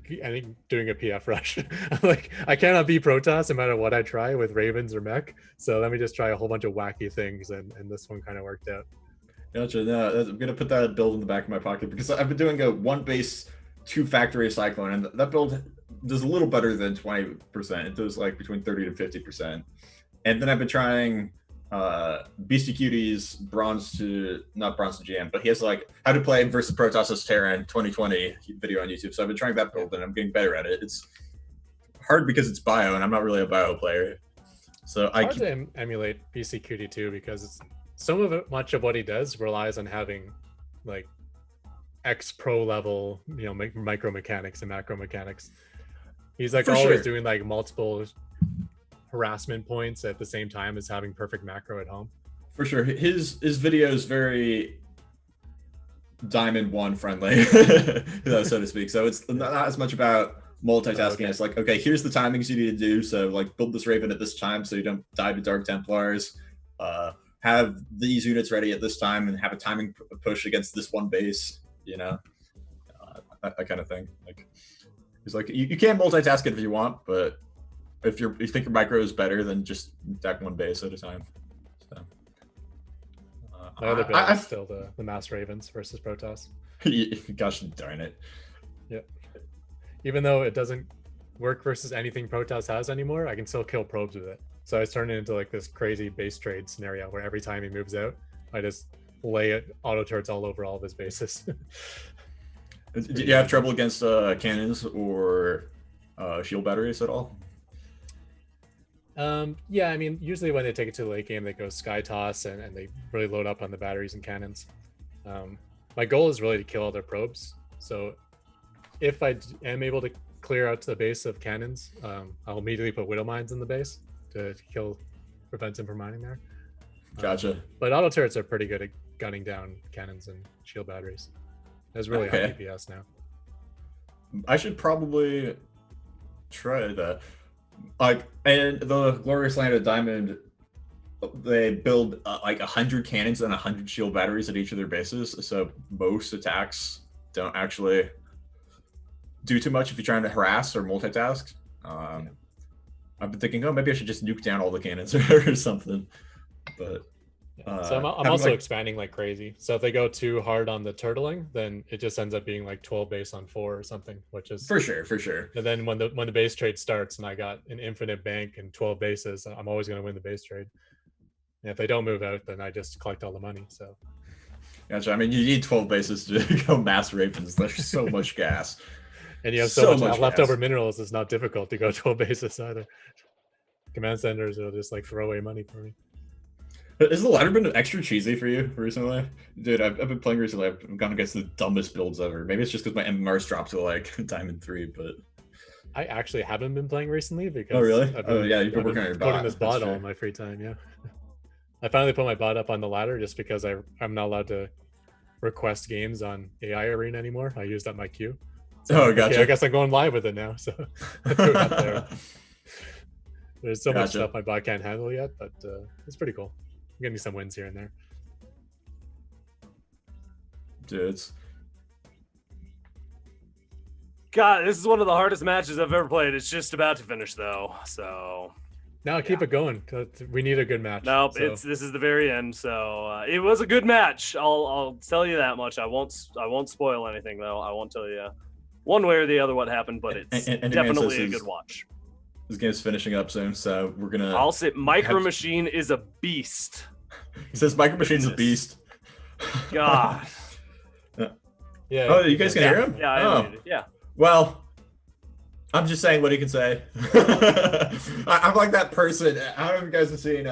doing a PF Rush. Like, I cannot beat Protoss no matter what I try with Ravens or Mech. So let me just try a whole bunch of wacky things, and this one kind of worked out. Gotcha. No, I'm gonna put that build in the back of my pocket because I've been doing a one base, two factory Cyclone, and that build does a little better than 20%. It does like between 30 to 50%. And then I've been trying Beastie Cutie's not bronze to GM, but he has like how to play versus Protoss Terran 2020 video on YouTube. So I've been trying that build and I'm getting better at it. It's hard because it's bio and I'm not really a bio player. So it's hard to emulate Beastie Cutie too, because it's much of what he does relies on having like pro level, micro mechanics and macro mechanics. He's like always doing like multiple harassment points at the same time as having perfect macro at home. For sure. His video is very Diamond 1 friendly, so to speak. So it's not as much about multitasking. It's like, okay, here's the timings you need to do. So like build this Raven at this time so you don't die to Dark Templars. Have these units ready at this time and have a timing push against this one base, that kind of thing. Like, he's like, you can multitask it if you want, but if you think your micro is better, then just deck one base at a time. So, my other build is still the Mass Ravens versus Protoss. Gosh darn it. Yep. Even though it doesn't work versus anything Protoss has anymore, I can still kill probes with it. So I turned it into like this crazy base trade scenario where every time he moves out, I just lay it auto turrets all over all of his bases. Do you have trouble against cannons or shield batteries at all? Yeah, I mean, usually when they take it to the late game, they go Sky Toss and they really load up on the batteries and cannons. My goal is really to kill all their probes. So if I am able to clear out the base of cannons, I'll immediately put Widow Mines in the base to prevent them from mining there. Gotcha. But auto turrets are pretty good at gunning down cannons and shield batteries. There's really high DPS now. I should probably try that. Like, and the Glorious Land of Diamond, they build like 100 cannons and 100 shield batteries at each of their bases. So most attacks don't actually do too much if you're trying to harass or multitask. I've been thinking, maybe I should just nuke down all the cannons or something. But so I'm also expanding like crazy. So if they go too hard on the turtling, then it just ends up being like 12 base on 4 or something, which is for sure. And then when the base trade starts and I got an infinite bank and 12 bases, I'm always going to win the base trade. And if they don't move out, then I just collect all the money. So gotcha. I mean, you need 12 bases to go Mass Ravens. There's so much gas. And you have so much leftover minerals. It's not difficult to go 12 bases either. Command centers will just like throw away money for me. Has the ladder been extra cheesy for you recently? Dude, I've been playing recently. I've gone against the dumbest builds ever. Maybe it's just because my MMR's dropped to like Diamond 3, but I actually haven't been playing recently because really? You've been working on your bot. Putting this bot all in my free time, yeah. I finally put my bot up on the ladder just because I'm not allowed to request games on AI Arena anymore. I used up my queue. So, gotcha. Okay, I guess I'm going live with it now. So I threw it up there. There's so much stuff my bot can't handle yet, but it's pretty cool. I'm getting some wins here and there. Dudes. God, this is one of the hardest matches I've ever played. It's just about to finish though, so. No, keep it going. We need a good match. Nope, so. This is the very end. So it was a good match. I'll tell you that much. I won't spoil anything though. I won't tell you one way or the other what happened, but it's definitely a good watch. This game's finishing up soon, so we're gonna. I'll say Micro Machine is a beast. Says Micro Machine's a beast. God. Yeah. Oh, you guys can hear him? Yeah. Yeah. Well, I'm just saying what he can say. I'm like that person. I don't know if you guys have seen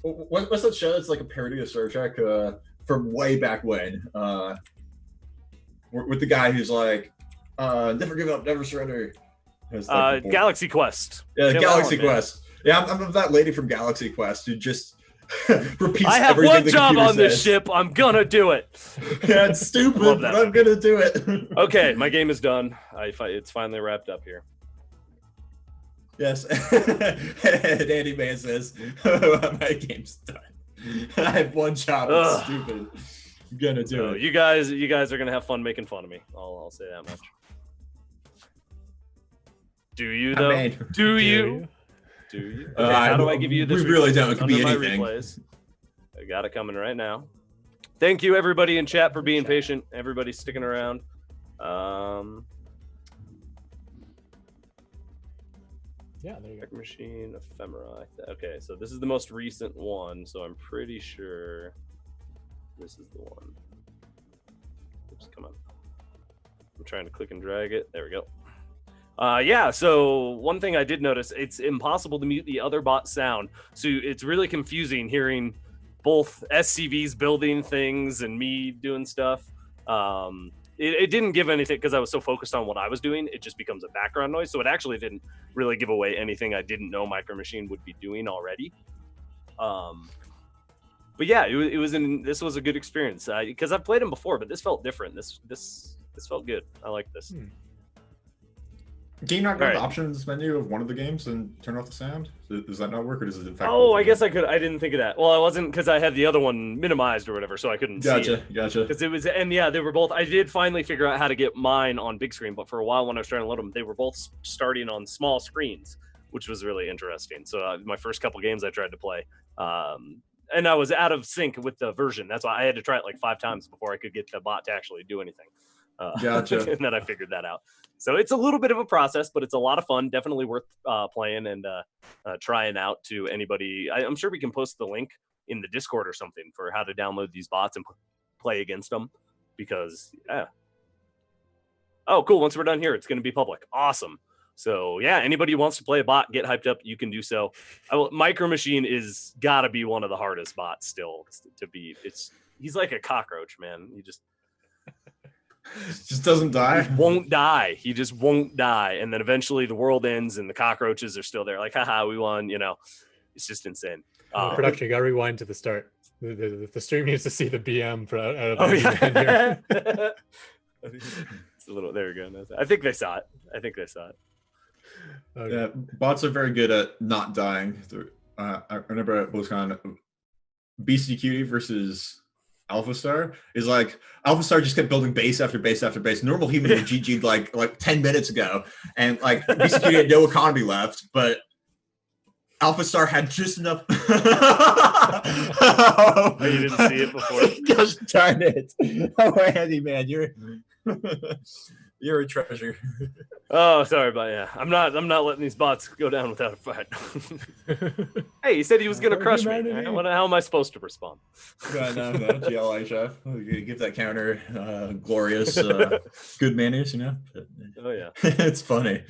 what's that show that's like a parody of Star Trek from way back when? With the guy who's like, never give up, never surrender. Galaxy Quest. Yeah, Jim Galaxy Allen, Quest. Yeah, I'm that lady from Galaxy Quest who just repeats. I have everything one the job computer on this says. ship. I'm gonna do it. Yeah, it's stupid, Love but that I'm gonna do it. Okay, my game is done. It's finally wrapped up here. Yes. And Andy Man says, my game's done. I have one job. It's stupid. I'm gonna do it. You guys are gonna have fun making fun of me. I'll say that much. Do you though? Do you? Do you? Okay, how do I give you this? We really don't. It could be under anything. my replays? I got it coming right now. Thank you everybody in chat for being patient. Everybody sticking around. Yeah, there you go. Machine Ephemera. Okay, so this is the most recent one, so I'm pretty sure this is the one. Oops, come on. I'm trying to click and drag it. There we go. Yeah, so one thing I did notice, it's impossible to mute the other bot sound. So it's really confusing hearing both SCVs building things and me doing stuff. It didn't give anything because I was so focused on what I was doing. It just becomes a background noise. So it actually didn't really give away anything I didn't know Micro Machine would be doing already. But yeah, this was a good experience because I've played him before, but this felt different. This felt good. I like this. Can you not go to the options menu of one of the games and turn off the sound? Does that not work, or does it in fact? Oh, I guess I could. I didn't think of that. Well, I wasn't because I had the other one minimized or whatever, so I couldn't see it. Gotcha. Because it was, and yeah, they were both. I did finally figure out how to get mine on big screen, but for a while when I was trying to load them, they were both starting on small screens, which was really interesting. So my first couple games I tried to play, and I was out of sync with the version. That's why I had to try it like 5 times before I could get the bot to actually do anything. Gotcha. And then I figured that out. So it's a little bit of a process, but it's a lot of fun. Definitely worth playing and trying out to anybody. I'm sure we can post the link in the Discord or something for how to download these bots and play against them. Because, yeah. Oh, cool. Once we're done here, it's going to be public. Awesome. So, yeah, anybody who wants to play a bot, get hyped up, you can do so. Micro Machine is got to be one of the hardest bots still to beat. He's like a cockroach, man. He just doesn't die. He won't die. He just won't die. And then eventually the world ends and the cockroaches are still there. Like, haha, we won. You know, it's just insane. Production, you got to rewind to the start. The stream needs to see the BM for out of the It's a little. There we go. I think they saw it. Okay. Yeah, bots are very good at not dying. I remember at BlizzCon, BCQD versus Alpha Star is like Alpha Star just kept building base after base after base. Normal human would GG'd like 10 minutes ago, and like BCQD had no economy left, but Alpha Star had just enough. Oh, you didn't see it before. Gosh darn it! Oh, Andy, man, you're a treasure. Oh, sorry, but yeah, I'm not letting these bots go down without a fight. Hey, he said he was gonna crush me. How am I supposed to respond? No, GLI chef. Give that counter glorious good manners, you know. Oh yeah, it's funny.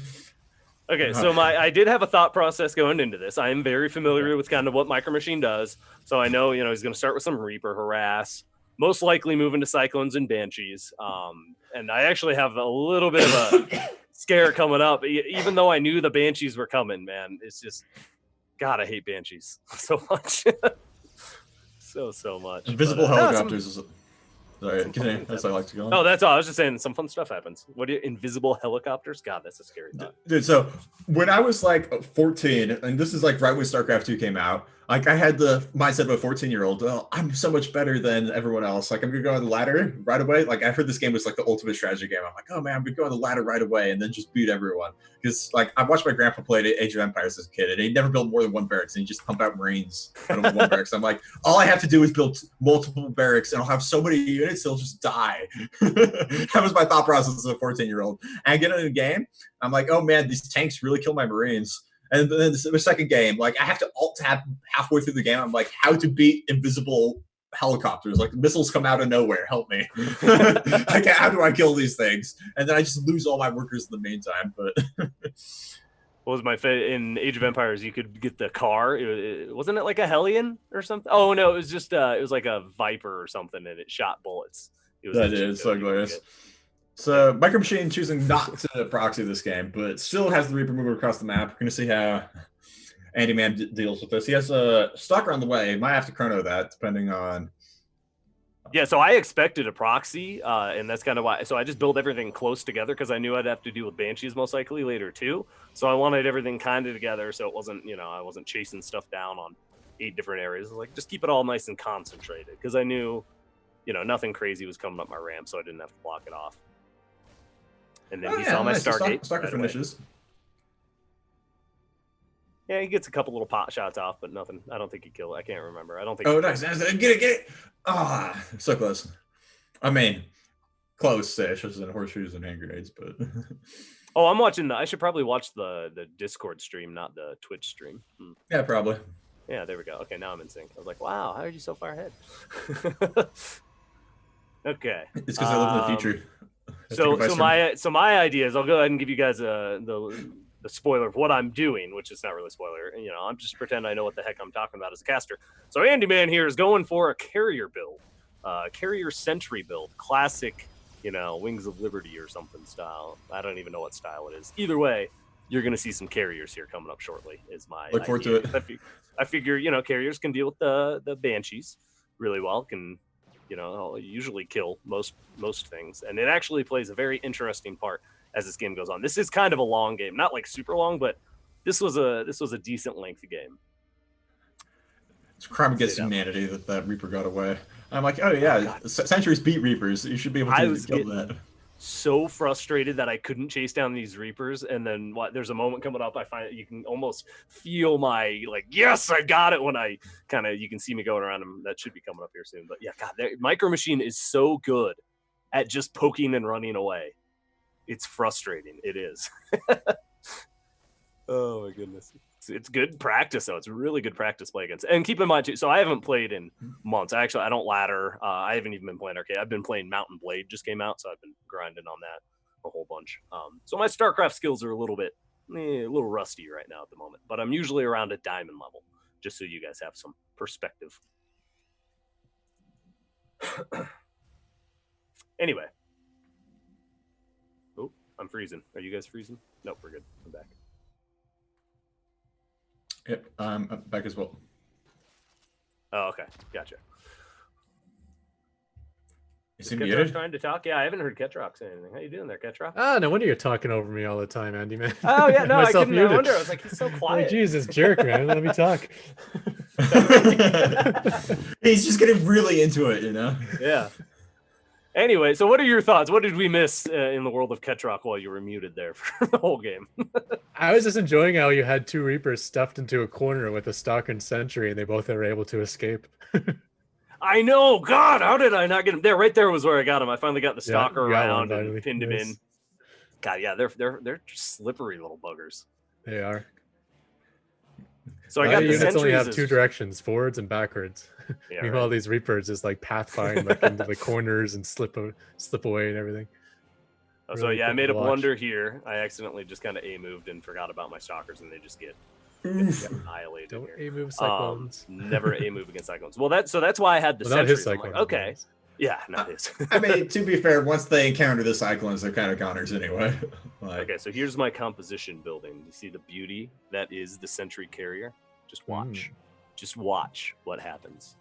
Okay, so I did have a thought process going into this. I am very familiar with kind of what Micro Machine does, so I know he's going to start with some Reaper harass, most likely move into Cyclones and Banshees. And I actually have a little bit of a scare coming up, even though I knew the Banshees were coming. Man, it's just God, I hate Banshees so much, so much. Invisible helicopters. Sorry, that's I like to go on. Oh, that's all. I was just saying some fun stuff happens. What do you invisible helicopters? God, that's a scary thought. Dude, so when I was like 14, and this is like right when StarCraft 2 came out, like I had the mindset of a 14-year-old. Oh, I'm so much better than everyone else. Like I'm gonna go on the ladder right away. Like I heard this game was like the ultimate strategy game. I'm like, oh man, I'm gonna go on the ladder right away and then just beat everyone. Because like I watched my grandpa play Age of Empires as a kid, and he never built more than one barracks, and he just pump out Marines out of one barracks. I'm like, all I have to do is build multiple barracks, and I'll have so many units, they'll just die. That was my thought process as a 14-year-old. And I get into the game, I'm like, oh man, these tanks really kill my Marines. And then the second game, like I have to alt tab halfway through the game. I'm like, how to beat invisible helicopters? Like missiles come out of nowhere. Help me! Like how do I kill these things? And then I just lose all my workers in the meantime. But what was my in Age of Empires? You could get the car. Wasn't it like a Hellion or something? Oh no, it was just it was like a Viper or something, and it shot bullets. It was that is so glorious. So Micro Machine choosing not to proxy this game, but still has the Reaper mover across the map. We're going to see how Andy Man deals with this. He has a Stalker on the way. He might have to chrono that, depending on... Yeah, so I expected a proxy, and that's kind of why. So I just built everything close together because I knew I'd have to deal with Banshees most likely later too. So I wanted everything kind of together so it wasn't, I wasn't chasing stuff down on 8 different areas. Like, just keep it all nice and concentrated because I knew, nothing crazy was coming up my ramp, so I didn't have to block it off. And then he saw my Stargate. Stalker finishes. Yeah, he gets a couple little pot shots off, but nothing. I don't think he killed it. I can't remember. I don't think. Oh, nice. Get it. Ah, so close. I mean, close-ish. Just in horseshoes and hand grenades, but. Oh, I'm watching. I should probably watch the Discord stream, not the Twitch stream. Yeah, probably. Yeah, there we go. Okay, now I'm in sync. I was like, wow, how are you so far ahead? Okay. It's because I live in the future. So my idea is I'll go ahead and give you guys the spoiler of what I'm doing, which is not really a spoiler. I'm just pretend I know what the heck I'm talking about as a caster. So Andy Man here is going for a carrier build, carrier sentry build, classic, Wings of Liberty or something style. I don't even know what style it is. Either way, you're going to see some carriers here coming up shortly. Is my look forward to it. I figure carriers can deal with the Banshees really well. Can usually kill most things, and it actually plays a very interesting part as this game goes on. This is kind of a long game, not like super long, but this was a decent length game. It's a crime against humanity that Reaper got away. I'm like, oh yeah, Sentries beat Reapers. You should be able to kill that. So frustrated that I couldn't chase down these Reapers, and then there's a moment coming up. I find you can almost feel my yes, I got it when I you can see me going around them. That should be coming up here soon. But yeah, God, Micro Machine is so good at just poking and running away. It's frustrating. It is. Oh my goodness. It's good practice though. It's really good practice play against. And keep in mind too, so I haven't played in months. I don't ladder. I haven't even been playing arcade. I've been playing Mountain Blade, just came out, so I've been grinding on that a whole bunch. So my StarCraft skills are a little rusty right now at the moment, but I'm usually around a diamond level, just so you guys have some perspective. Anyway. Oh, I'm freezing. Are you guys freezing? Nope, we're good. I'm back. Yep, I'm back as well. Oh, okay. Gotcha. Is Ketrock trying to talk? Yeah, I haven't heard Ketrock say anything. How you doing there, Ketrock? Ah, no wonder you're talking over me all the time, Andy, man. Oh, yeah, no, I couldn't. I wonder. I was like, he's so quiet. Oh, Jesus, jerk, man. Let me talk. He's just getting really into it, Yeah. Anyway, so what are your thoughts? What did we miss in the world of Ketrock while you were muted there for the whole game? I was just enjoying how you had 2 Reapers stuffed into a corner with a Stalker and Sentry, and they both were able to escape. I know. God, how did I not get him there? Right there was where I got him. I finally got the Stalker around and pinned him in. God, yeah, they're just slippery little buggers. They are. So I got the units sentries only have 2 directions, forwards and backwards. Yeah, meanwhile, these Reapers just pathfind into the corners and slip away and everything. Oh, so yeah, I made a blunder here. I accidentally just kind of A-moved and forgot about my Stalkers, and they just get annihilated. Don't here. A-move Cyclones. Never A-move against Cyclones. Well, that's why I had the sentries. I'm like, okay. Yeah, not his. I mean, to be fair, once they encounter the Cyclones, they're kind of goners anyway. Okay, so here's my composition building. You see the beauty that is the Sentry Carrier? Just watch. Just watch what happens.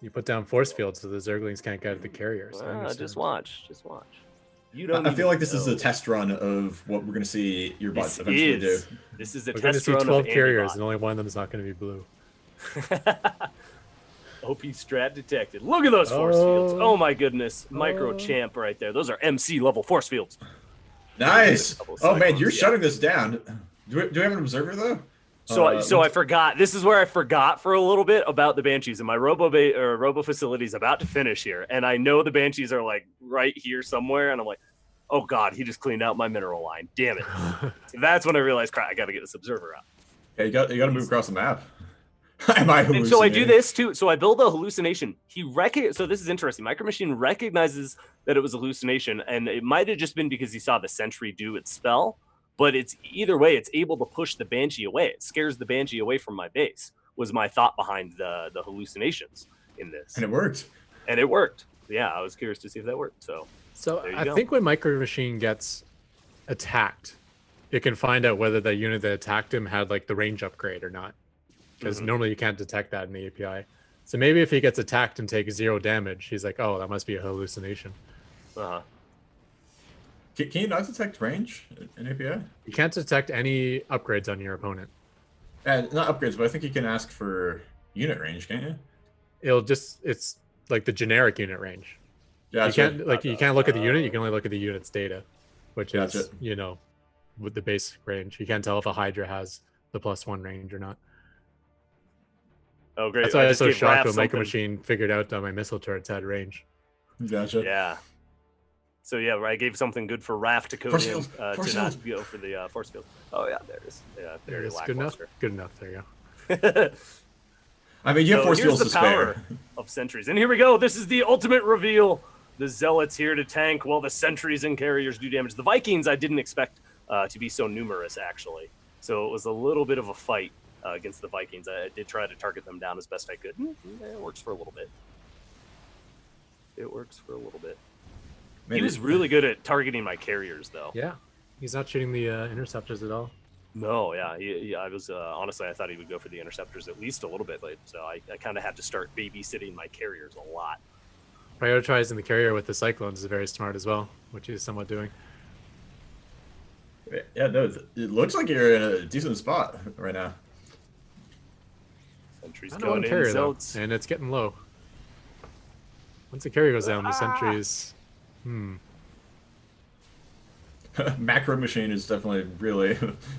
You put down force fields so the Zerglings can't get at the carriers. Just watch. You don't. I feel like this is a test run of what we're going to see your bot eventually do. This is a we're test run. We're going to see 12 carriers, and only one of them is not going to be blue. OP strat detected. Look at those force fields. Oh my goodness. Micro champ right there. Those are MC level force fields. Nice. Oh man, you're shutting this down. Do we have an observer though? So I forgot. This is where I forgot for a little bit about the Banshees, and my Robo facility is about to finish here, and I know the Banshees are right here somewhere, and I'm like, oh god, he just cleaned out my mineral line. Damn it! So that's when I realized, crap, I got to get this observer out. Yeah, you got to move across the map. Am I hallucinating? And so I do this too. So I build a hallucination. So this is interesting. Micro Machine recognizes that it was a hallucination, and it might have just been because he saw the sentry do its spell. But it's either way, it's able to push the Banshee away. It scares the Banshee away from my base. Was my thought behind the hallucinations in this, and it worked. And it worked. Yeah, I was curious to see if that worked. So I think when Micro Machine gets attacked, it can find out whether the unit that attacked him had like the range upgrade or not. Because normally you can't detect that in the API. So maybe if he gets attacked and takes 0 damage, he's like, oh, that must be a hallucination. Can you not detect range in API? You can't detect any upgrades on your opponent. Not upgrades, but I think you can ask for unit range, can't you? It's like the generic unit range. Yeah, you can't look at the unit, you can only look at the unit's data, which is, with the basic range. You can't tell if a Hydra has the +1 range or not. Oh, great. That's why I was so shocked when Micro Machine figured out that my missile turrets had range. Gotcha. Yeah. So yeah, I gave something good for Raph to code in, to not go for the force field. Oh yeah, there it is. Yeah, there it is. Good enough. Good enough. There you go. I mean, you have force fields to spare. Of sentries, and here we go. This is the ultimate reveal. The Zealots here to tank while the sentries and carriers do damage. The Vikings I didn't expect to be so numerous actually. So it was a little bit of a fight against the Vikings. I did try to target them down as best I could. It works for a little bit. He was really good at targeting my carriers, though. Yeah, he's not shooting the interceptors at all. No, yeah, I was honestly, I thought he would go for the interceptors at least a little bit, but so I kind of had to start babysitting my carriers a lot. Prioritizing the carrier with the Cyclones is very smart as well, which he's somewhat doing. Yeah, no, it looks like you're in a decent spot right now. Sentry's going in, carrier, and it's getting low. Once the carrier goes down, the sentries. Macro Machine is definitely really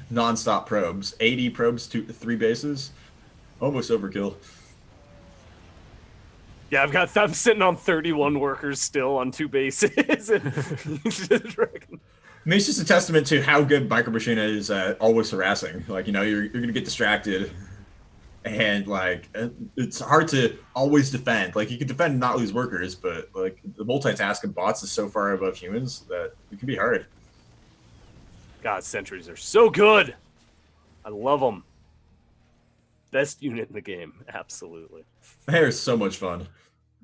non-stop probes. 80 probes to 3 bases. Almost overkill. Yeah, I'm sitting on 31 workers still on 2 bases. I mean, it's just a testament to how good Micro Machine is at always harassing. Like, you're going to get distracted. And, like, it's hard to always defend. Like, you can defend and not lose workers, but, like, the multitasking bots is so far above humans that it can be hard. God, sentries are so good. I love them. Best unit in the game, absolutely. They're so much fun.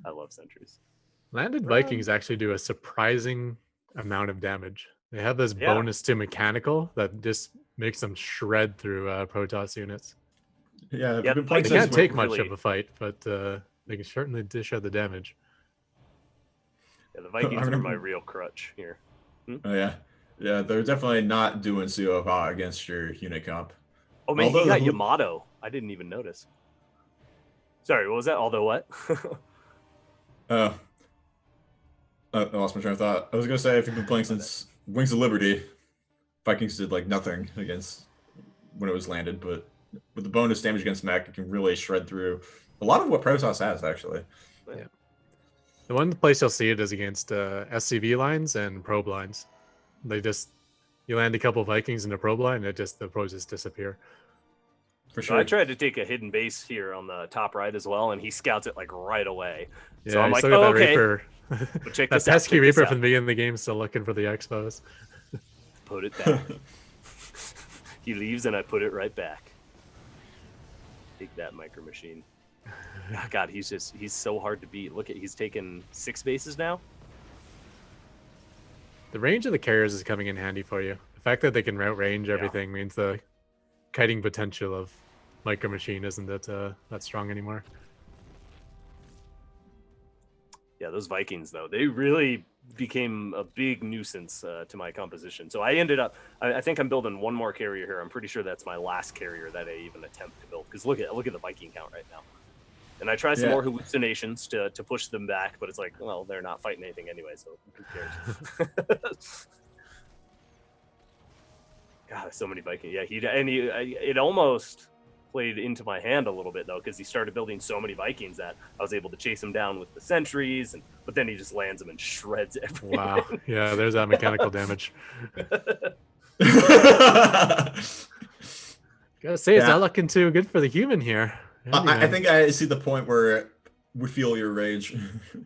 I love sentries. Landed Vikings actually do a surprising amount of damage. They have this bonus to mechanical that just makes them shred through Protoss units. Yeah, they can't take much of a fight, but they can certainly dish out the damage. Yeah, the Vikings are my real crutch here. Oh, yeah. Yeah, they're definitely not doing COPA against your unit comp. Oh, man, he got Yamato. I didn't even notice. Sorry, what was that? Although what? I lost my train of thought. I was going to say, if you've been playing since Wings of Liberty, Vikings did, like, nothing against when it was landed, but with the bonus damage against mech, it can really shred through a lot of what Protoss has, actually. Yeah. The one place you'll see it is against SCV lines and probe lines. You land a couple Vikings in a probe line, and the probes just disappear. For sure. So I tried to take a hidden base here on the top right as well, and he scouts it like right away. Yeah, so I'm like, oh, okay. Reaper. But check that pesky Reaper from the beginning of the game still looking for the expos. Put it down. He leaves, and I put it right back. Take that, Micro Machine. Oh, God, he's so hard to beat. Look he's taken 6 bases now. The range of the carriers is coming in handy for you. The fact that they can route range everything means the kiting potential of Micro Machine isn't that strong anymore. Yeah, those Vikings, though, they really became a big nuisance to my composition. So I ended up, I think I'm building one more carrier here. I'm pretty sure that's my last carrier that I even attempt to build. Because look at the Viking count right now. And I tried some more hallucinations to push them back, but it's like, well, they're not fighting anything anyway, so who cares? God, so many Vikings. Yeah, it almost played into my hand a little bit, though, because he started building so many Vikings that I was able to chase him down with the sentries, but then he just lands them and shreds everything. Wow. Yeah, there's that mechanical damage. Gotta say, it's not looking too good for the human here. I think I see the point where we feel your rage.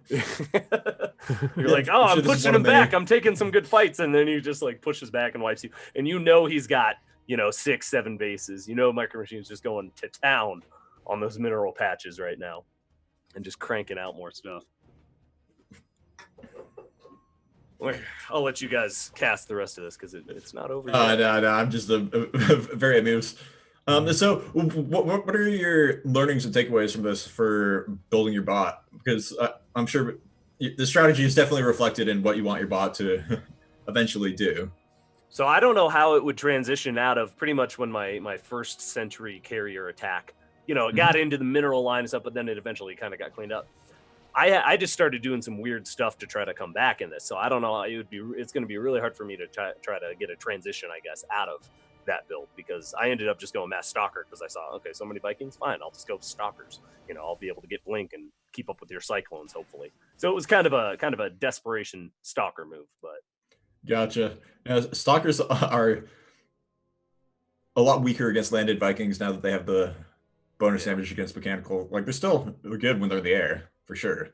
You're like, oh, I'm pushing him back. I'm taking some good fights. And then he just like pushes back and wipes you. And you know he's got, 6, 7 bases. Micro Machine's just going to town on those mineral patches right now and just cranking out more stuff. I'll let you guys cast the rest of this because it's not over yet. No, I'm just very amused. So what are your learnings and takeaways from this for building your bot? Because I'm sure the strategy is definitely reflected in what you want your bot to eventually do. So I don't know how it would transition out of pretty much when my first century carrier attack, it got into the mineral line and stuff, but then it eventually kind of got cleaned up. I just started doing some weird stuff to try to come back in this. So I don't know. It's going to be really hard for me to try to get a transition, I guess, out of that build, because I ended up just going mass stalker because I saw, okay, so many Vikings, fine, I'll just go stalkers. I'll be able to get blink and keep up with your cyclones, hopefully. So it was kind of a desperation stalker move, but gotcha. Stalkers are a lot weaker against landed Vikings now that they have the bonus damage against mechanical. Like, they're still good when they're in the air, for sure,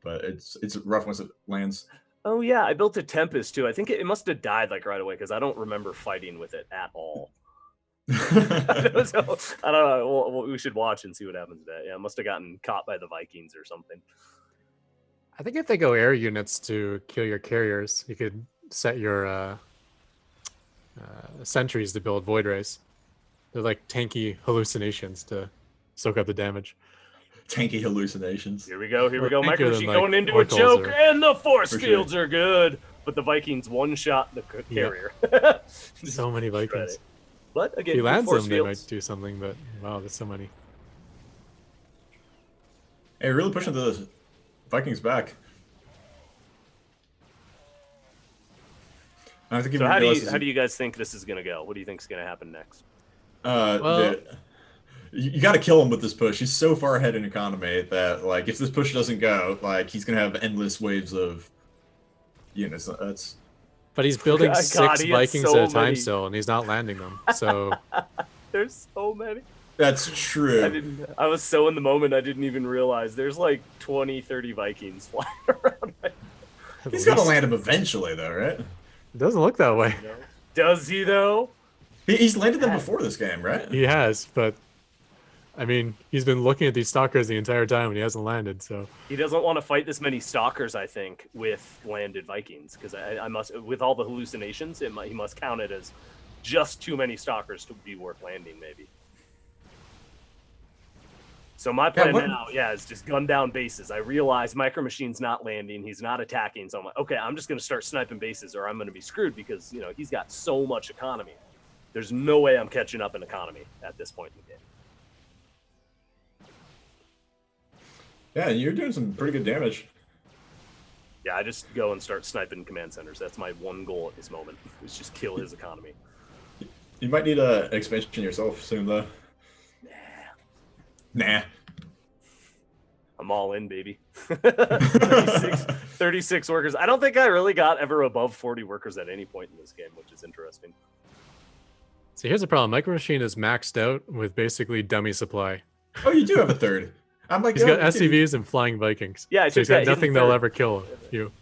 but it's rough once it lands. Oh yeah, I built a Tempest too. I think it must have died like right away because I don't remember fighting with it at all. So, I don't know. We should watch and see what happens to that. Yeah, it must have gotten caught by the Vikings or something. I think if they go air units to kill your carriers, you could set your sentries to build Void Rays. They're like tanky hallucinations to soak up the damage. Tanky hallucinations. Here we go. Micro Machine going into a choke, and the force fields are good. But the Vikings one-shot the carrier. Yeah. So many Vikings. But again, if he lands them, they might do something. But wow, there's so many. Hey, really pushing the Vikings back. I think. So how do you guys think this is gonna go? What do you think is gonna happen next? You got to kill him with this push. He's so far ahead in economy that, like, if this push doesn't go, like, he's gonna have endless waves of units. But he's building 6 Vikings at a time still, and he's not landing them. So there's so many. That's true. I was so in the moment, I didn't even realize there's like 20, 30 Vikings flying around. He's got to land them eventually, though, right? It doesn't look that way. Does he, though? He's landed them before this game, right? He has, but I mean, he's been looking at these stalkers the entire time and he hasn't landed, so he doesn't want to fight this many stalkers, I think, with landed Vikings, because I must, with all the hallucinations, he must count it as just too many stalkers to be worth landing, maybe. So my plan now, is just gun down bases. I realize Micro Machine's not landing, he's not attacking, so I'm like, okay, I'm just going to start sniping bases or I'm going to be screwed because, he's got so much economy. There's no way I'm catching up in economy at this point in the game. Yeah, you're doing some pretty good damage. Yeah, I just go and start sniping command centers. That's my one goal at this moment, is just kill his economy. You might need an expansion yourself soon, though. Nah. I'm all in, baby. 36 workers. I don't think I really got ever above 40 workers at any point in this game, which is interesting. So here's the problem. Micro Machine is maxed out with basically dummy supply. Oh, you do have a third. I'm like, he's got SCVs and flying Vikings. Yeah, so he's got nothing that'll ever kill you.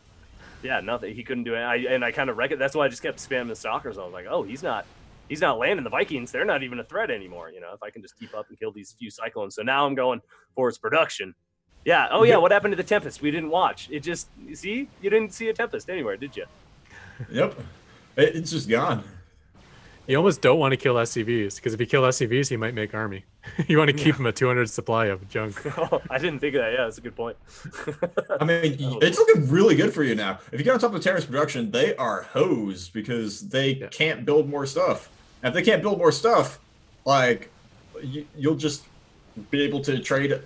Yeah, nothing. He couldn't do it. I kind of reckon that's why I just kept spamming the stalkers. I was like, oh, he's not landing the Vikings. They're not even a threat anymore. If I can just keep up and kill these few cyclones. So now I'm going for its production. Yeah. Oh yeah. What happened to the Tempest? We didn't watch. It just, you didn't see a Tempest anywhere, did you? Yep. It's just gone. You almost don't want to kill SCVs, because if you kill SCVs, he might make army. You want to keep him a 200 supply of junk. Oh, I didn't think of that. Yeah, that's a good point. I mean, it's looking really good for you now. If you get on top of Terra's production, they are hosed because they can't build more stuff. And if they can't build more stuff, like, you'll just be able to trade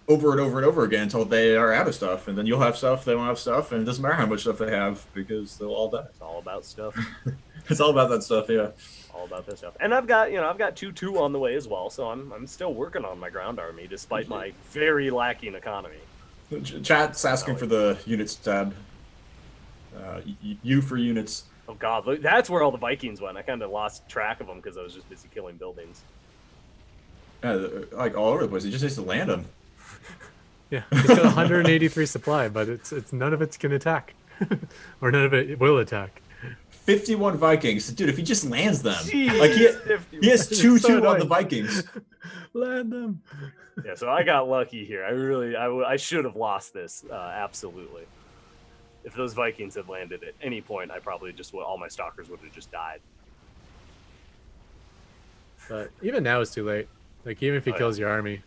over and over and over again until they are out of stuff. And then you'll have stuff, they won't have stuff, and it doesn't matter how much stuff they have because they'll all die. It's all about stuff. It's all about that stuff, yeah. All about that stuff. And I've got 2-2 on the way as well, so I'm still working on my ground army despite my very lacking economy. Chat's asking for the units tab. U for units. Oh god, look, that's where all the Vikings went. I kind of lost track of them because I was just busy killing buildings. Like all over the place. He just needs to land them. Yeah, he's got 183 supply, but it's none of it can attack, or none of it will attack. 51 Vikings, dude. If he just lands them, Jeez, like he has 2-2 on the Vikings. Land them. Yeah, so I got lucky here. I should have lost this. Absolutely. If those Vikings had landed at any point, I probably all my stalkers would have just died. But even now it's too late. Like even if he kills your army.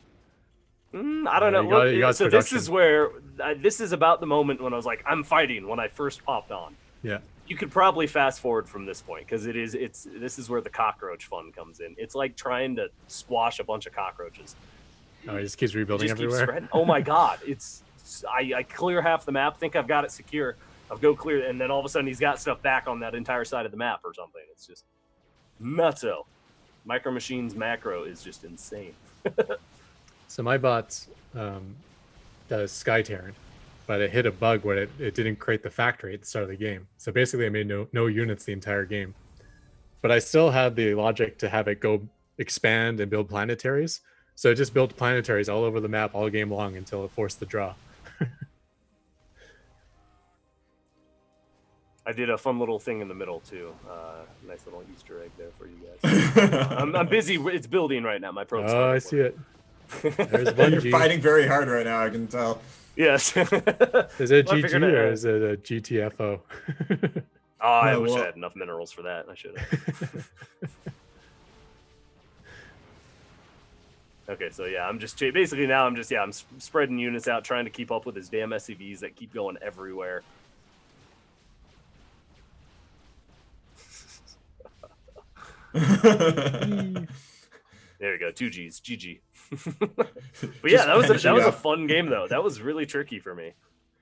I don't know. You got so production. This is where this is about the moment when I was like, I'm fighting when I first popped on. Yeah. You could probably fast forward from this point because this is where the cockroach fun comes in. It's like trying to squash a bunch of cockroaches. Oh, he just keeps rebuilding everywhere. Oh my god, I clear half the map, think I've got it secure. I'll go clear, and then all of a sudden he's got stuff back on that entire side of the map or something. It's just nutso. Micro Machines macro is just insane. So my bots does Sky Terran, but it hit a bug where it didn't create the factory at the start of the game. So basically I made no units the entire game. But I still had the logic to have it go expand and build planetaries. So it just built planetaries all over the map all game long until it forced the draw. I did a fun little thing in the middle too. Nice little Easter egg there for you guys. I'm busy. It's building right now. My probes. Oh, I see it. There's one. You're fighting very hard right now. I can tell. Yes. Is it GG or is it a GTFO? Oh, I wish I had enough minerals for that. I should have. Okay, so yeah, I'm just basically now I'm spreading units out, trying to keep up with his damn SCVs that keep going everywhere. There we go, 2Gs, GG. But yeah, that was a fun game though. That was really tricky for me.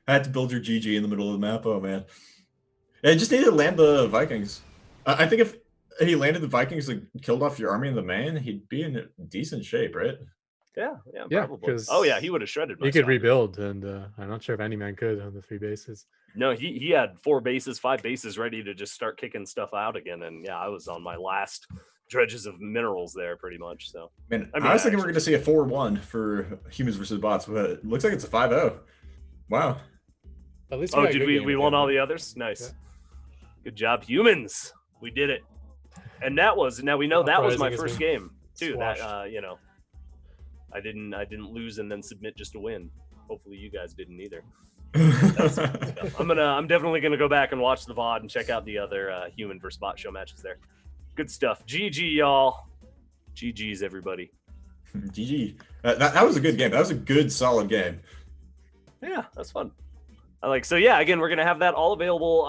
I had to build your GG in the middle of the map. Oh man, I just needed to land the Vikings. I think if he landed the Vikings and killed off your army in the main, he'd be in decent shape, right? Yeah, probably. Oh yeah, he would have shredded. He could rebuild, and I'm not sure if any man could on the 3 bases. No, he had 4 bases, 5 bases ready to just start kicking stuff out again, and yeah, I was on my last dredges of minerals there, pretty much. So, man, I was thinking we're going to see a 4-1 for humans versus bots, but it looks like it's a 5-0. Wow. At least did we won all the others? Nice. Yeah. Good job, humans. We did it. And now we know that was my first game too. Squashed. That I didn't lose and then submit just to win. Hopefully you guys didn't either. I'm definitely gonna go back and watch the VOD and check out the other human versus bot show matches there. Good stuff. GG y'all. GG's everybody. GG. That was a good game. That was a good solid game. Yeah, that's fun. So yeah, again, we're going to have that all available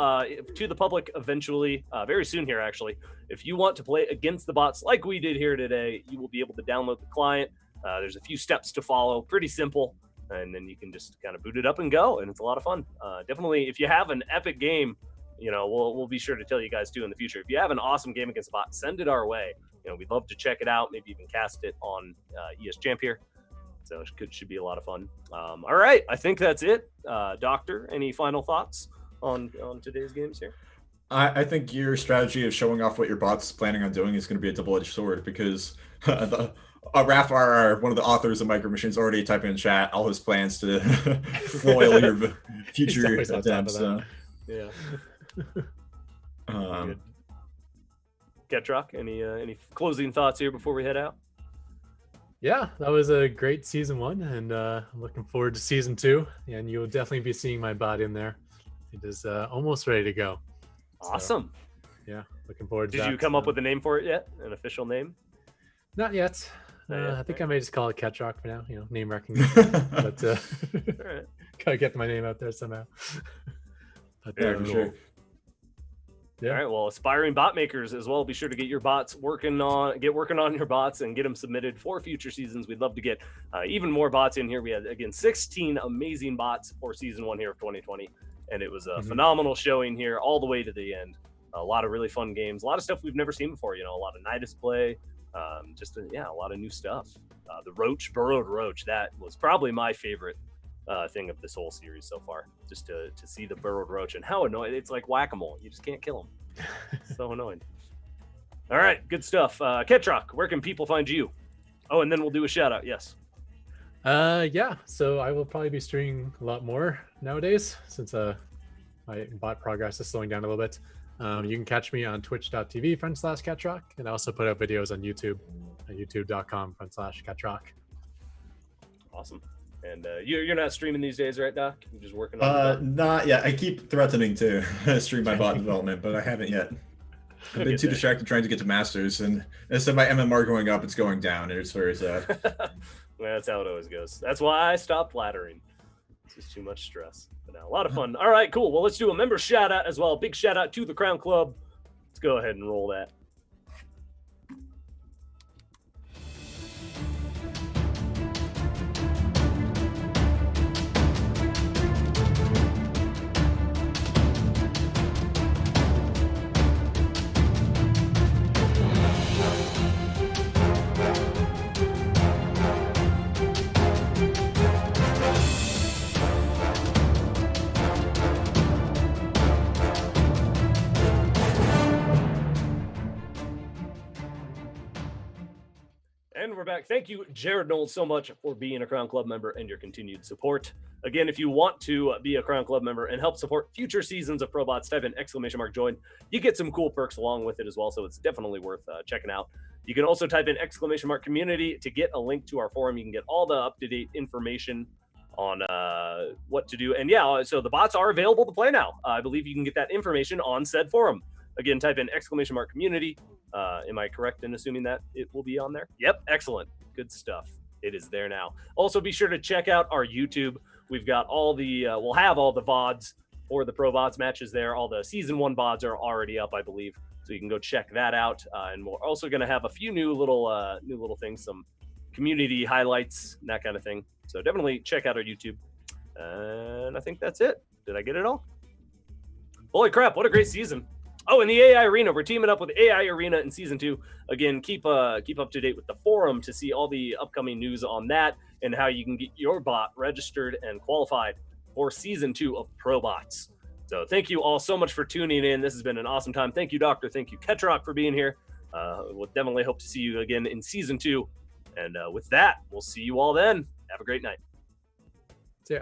to the public eventually, very soon here, actually. If you want to play against the bots like we did here today, you will be able to download the client. There's a few steps to follow, pretty simple, and then you can just kind of boot it up and go, and it's a lot of fun. Definitely, if you have an epic game, we'll be sure to tell you guys too in the future. If you have an awesome game against the bot, send it our way. We'd love to check it out, maybe even cast it on ES Champ here. So it should be a lot of fun. All right, I think that's it. Doctor, any final thoughts on today's games here? I think your strategy of showing off what your bot's planning on doing is going to be a double-edged sword because Raph R, one of the authors of Micro Machines, already typing in chat all his plans to foil your future attempts. Yeah. Ketrock, any closing thoughts here before we head out? Yeah, that was a great season 1, and I'm looking forward to season 2. And you will definitely be seeing my bot in there. It is almost ready to go. Awesome. So, yeah, looking forward to that. Did you come up with a name for it yet? An official name? Not yet. I think I may just call it Ketrock for now. Name recognition. But all right. Gotta get my name out there somehow. But, for sure. Yeah. All right. Well, aspiring bot makers as well. Be sure to get your bots working on your bots and get them submitted for future seasons. We'd love to get even more bots in here. We had 16 amazing bots for season 1 here of 2020, and it was a phenomenal showing here all the way to the end. A lot of really fun games, a lot of stuff we've never seen before. A lot of Nidus play, a lot of new stuff. The burrowed roach, that was probably my favorite thing of this whole series so far. Just to see the burrowed roach and how annoying. It's like whack-a-mole. You just can't kill him. So annoying. All right, good stuff. Ketrock, where can people find you? Oh, and then we'll do a shout out. Yes. Yeah. So I will probably be streaming a lot more nowadays since my bot progress is slowing down a little bit. You can catch me on twitch.tv/Ketrock, and I also put out videos on YouTube at youtube.com/Ketrock. Awesome. And you're not streaming these days, right, Doc? You're just working on not yet. I keep threatening to stream my bot development, but I haven't yet. I've been too distracted trying to get to Masters, and instead of my MMR going up, it's going down. It's very sad. Well, that's how it always goes. That's why I stopped flattering. It's just too much stress. But now, a lot of fun. All right, cool. Well, let's do a member shout out as well. Big shout out to the Crown Club. Let's go ahead and roll that. And we're back. Thank you, Jared Knowles, so much for being a Crown Club member and your continued support. Again, if you want to be a Crown Club member and help support future seasons of Probots, type in !join. You get some cool perks along with it as well, so it's definitely worth checking out. You can also type in !community to get a link to our forum. You can get all the up-to-date information on what to do. And yeah, so the bots are available to play now. I believe you can get that information on said forum. Again, type in !community. Am I correct in assuming that it will be on there? Yep, excellent. Good stuff. It is there now. Also, be sure to check out our YouTube. We've got all the, we'll have all the VODs for the Probots matches there. All the Season 1 VODs are already up, I believe. So you can go check that out. And we're also going to have a few new little things, some community highlights, and that kind of thing. So definitely check out our YouTube. And I think that's it. Did I get it all? Holy crap, what a great season. Oh, and the AI Arena, we're teaming up with AI Arena in Season 2. Again, keep up to date with the forum to see all the upcoming news on that and how you can get your bot registered and qualified for Season 2 of Probots. So thank you all so much for tuning in. This has been an awesome time. Thank you, Doctor. Thank you, Ketrock, for being here. We'll definitely hope to see you again in Season 2. And with that, we'll see you all then. Have a great night. See ya.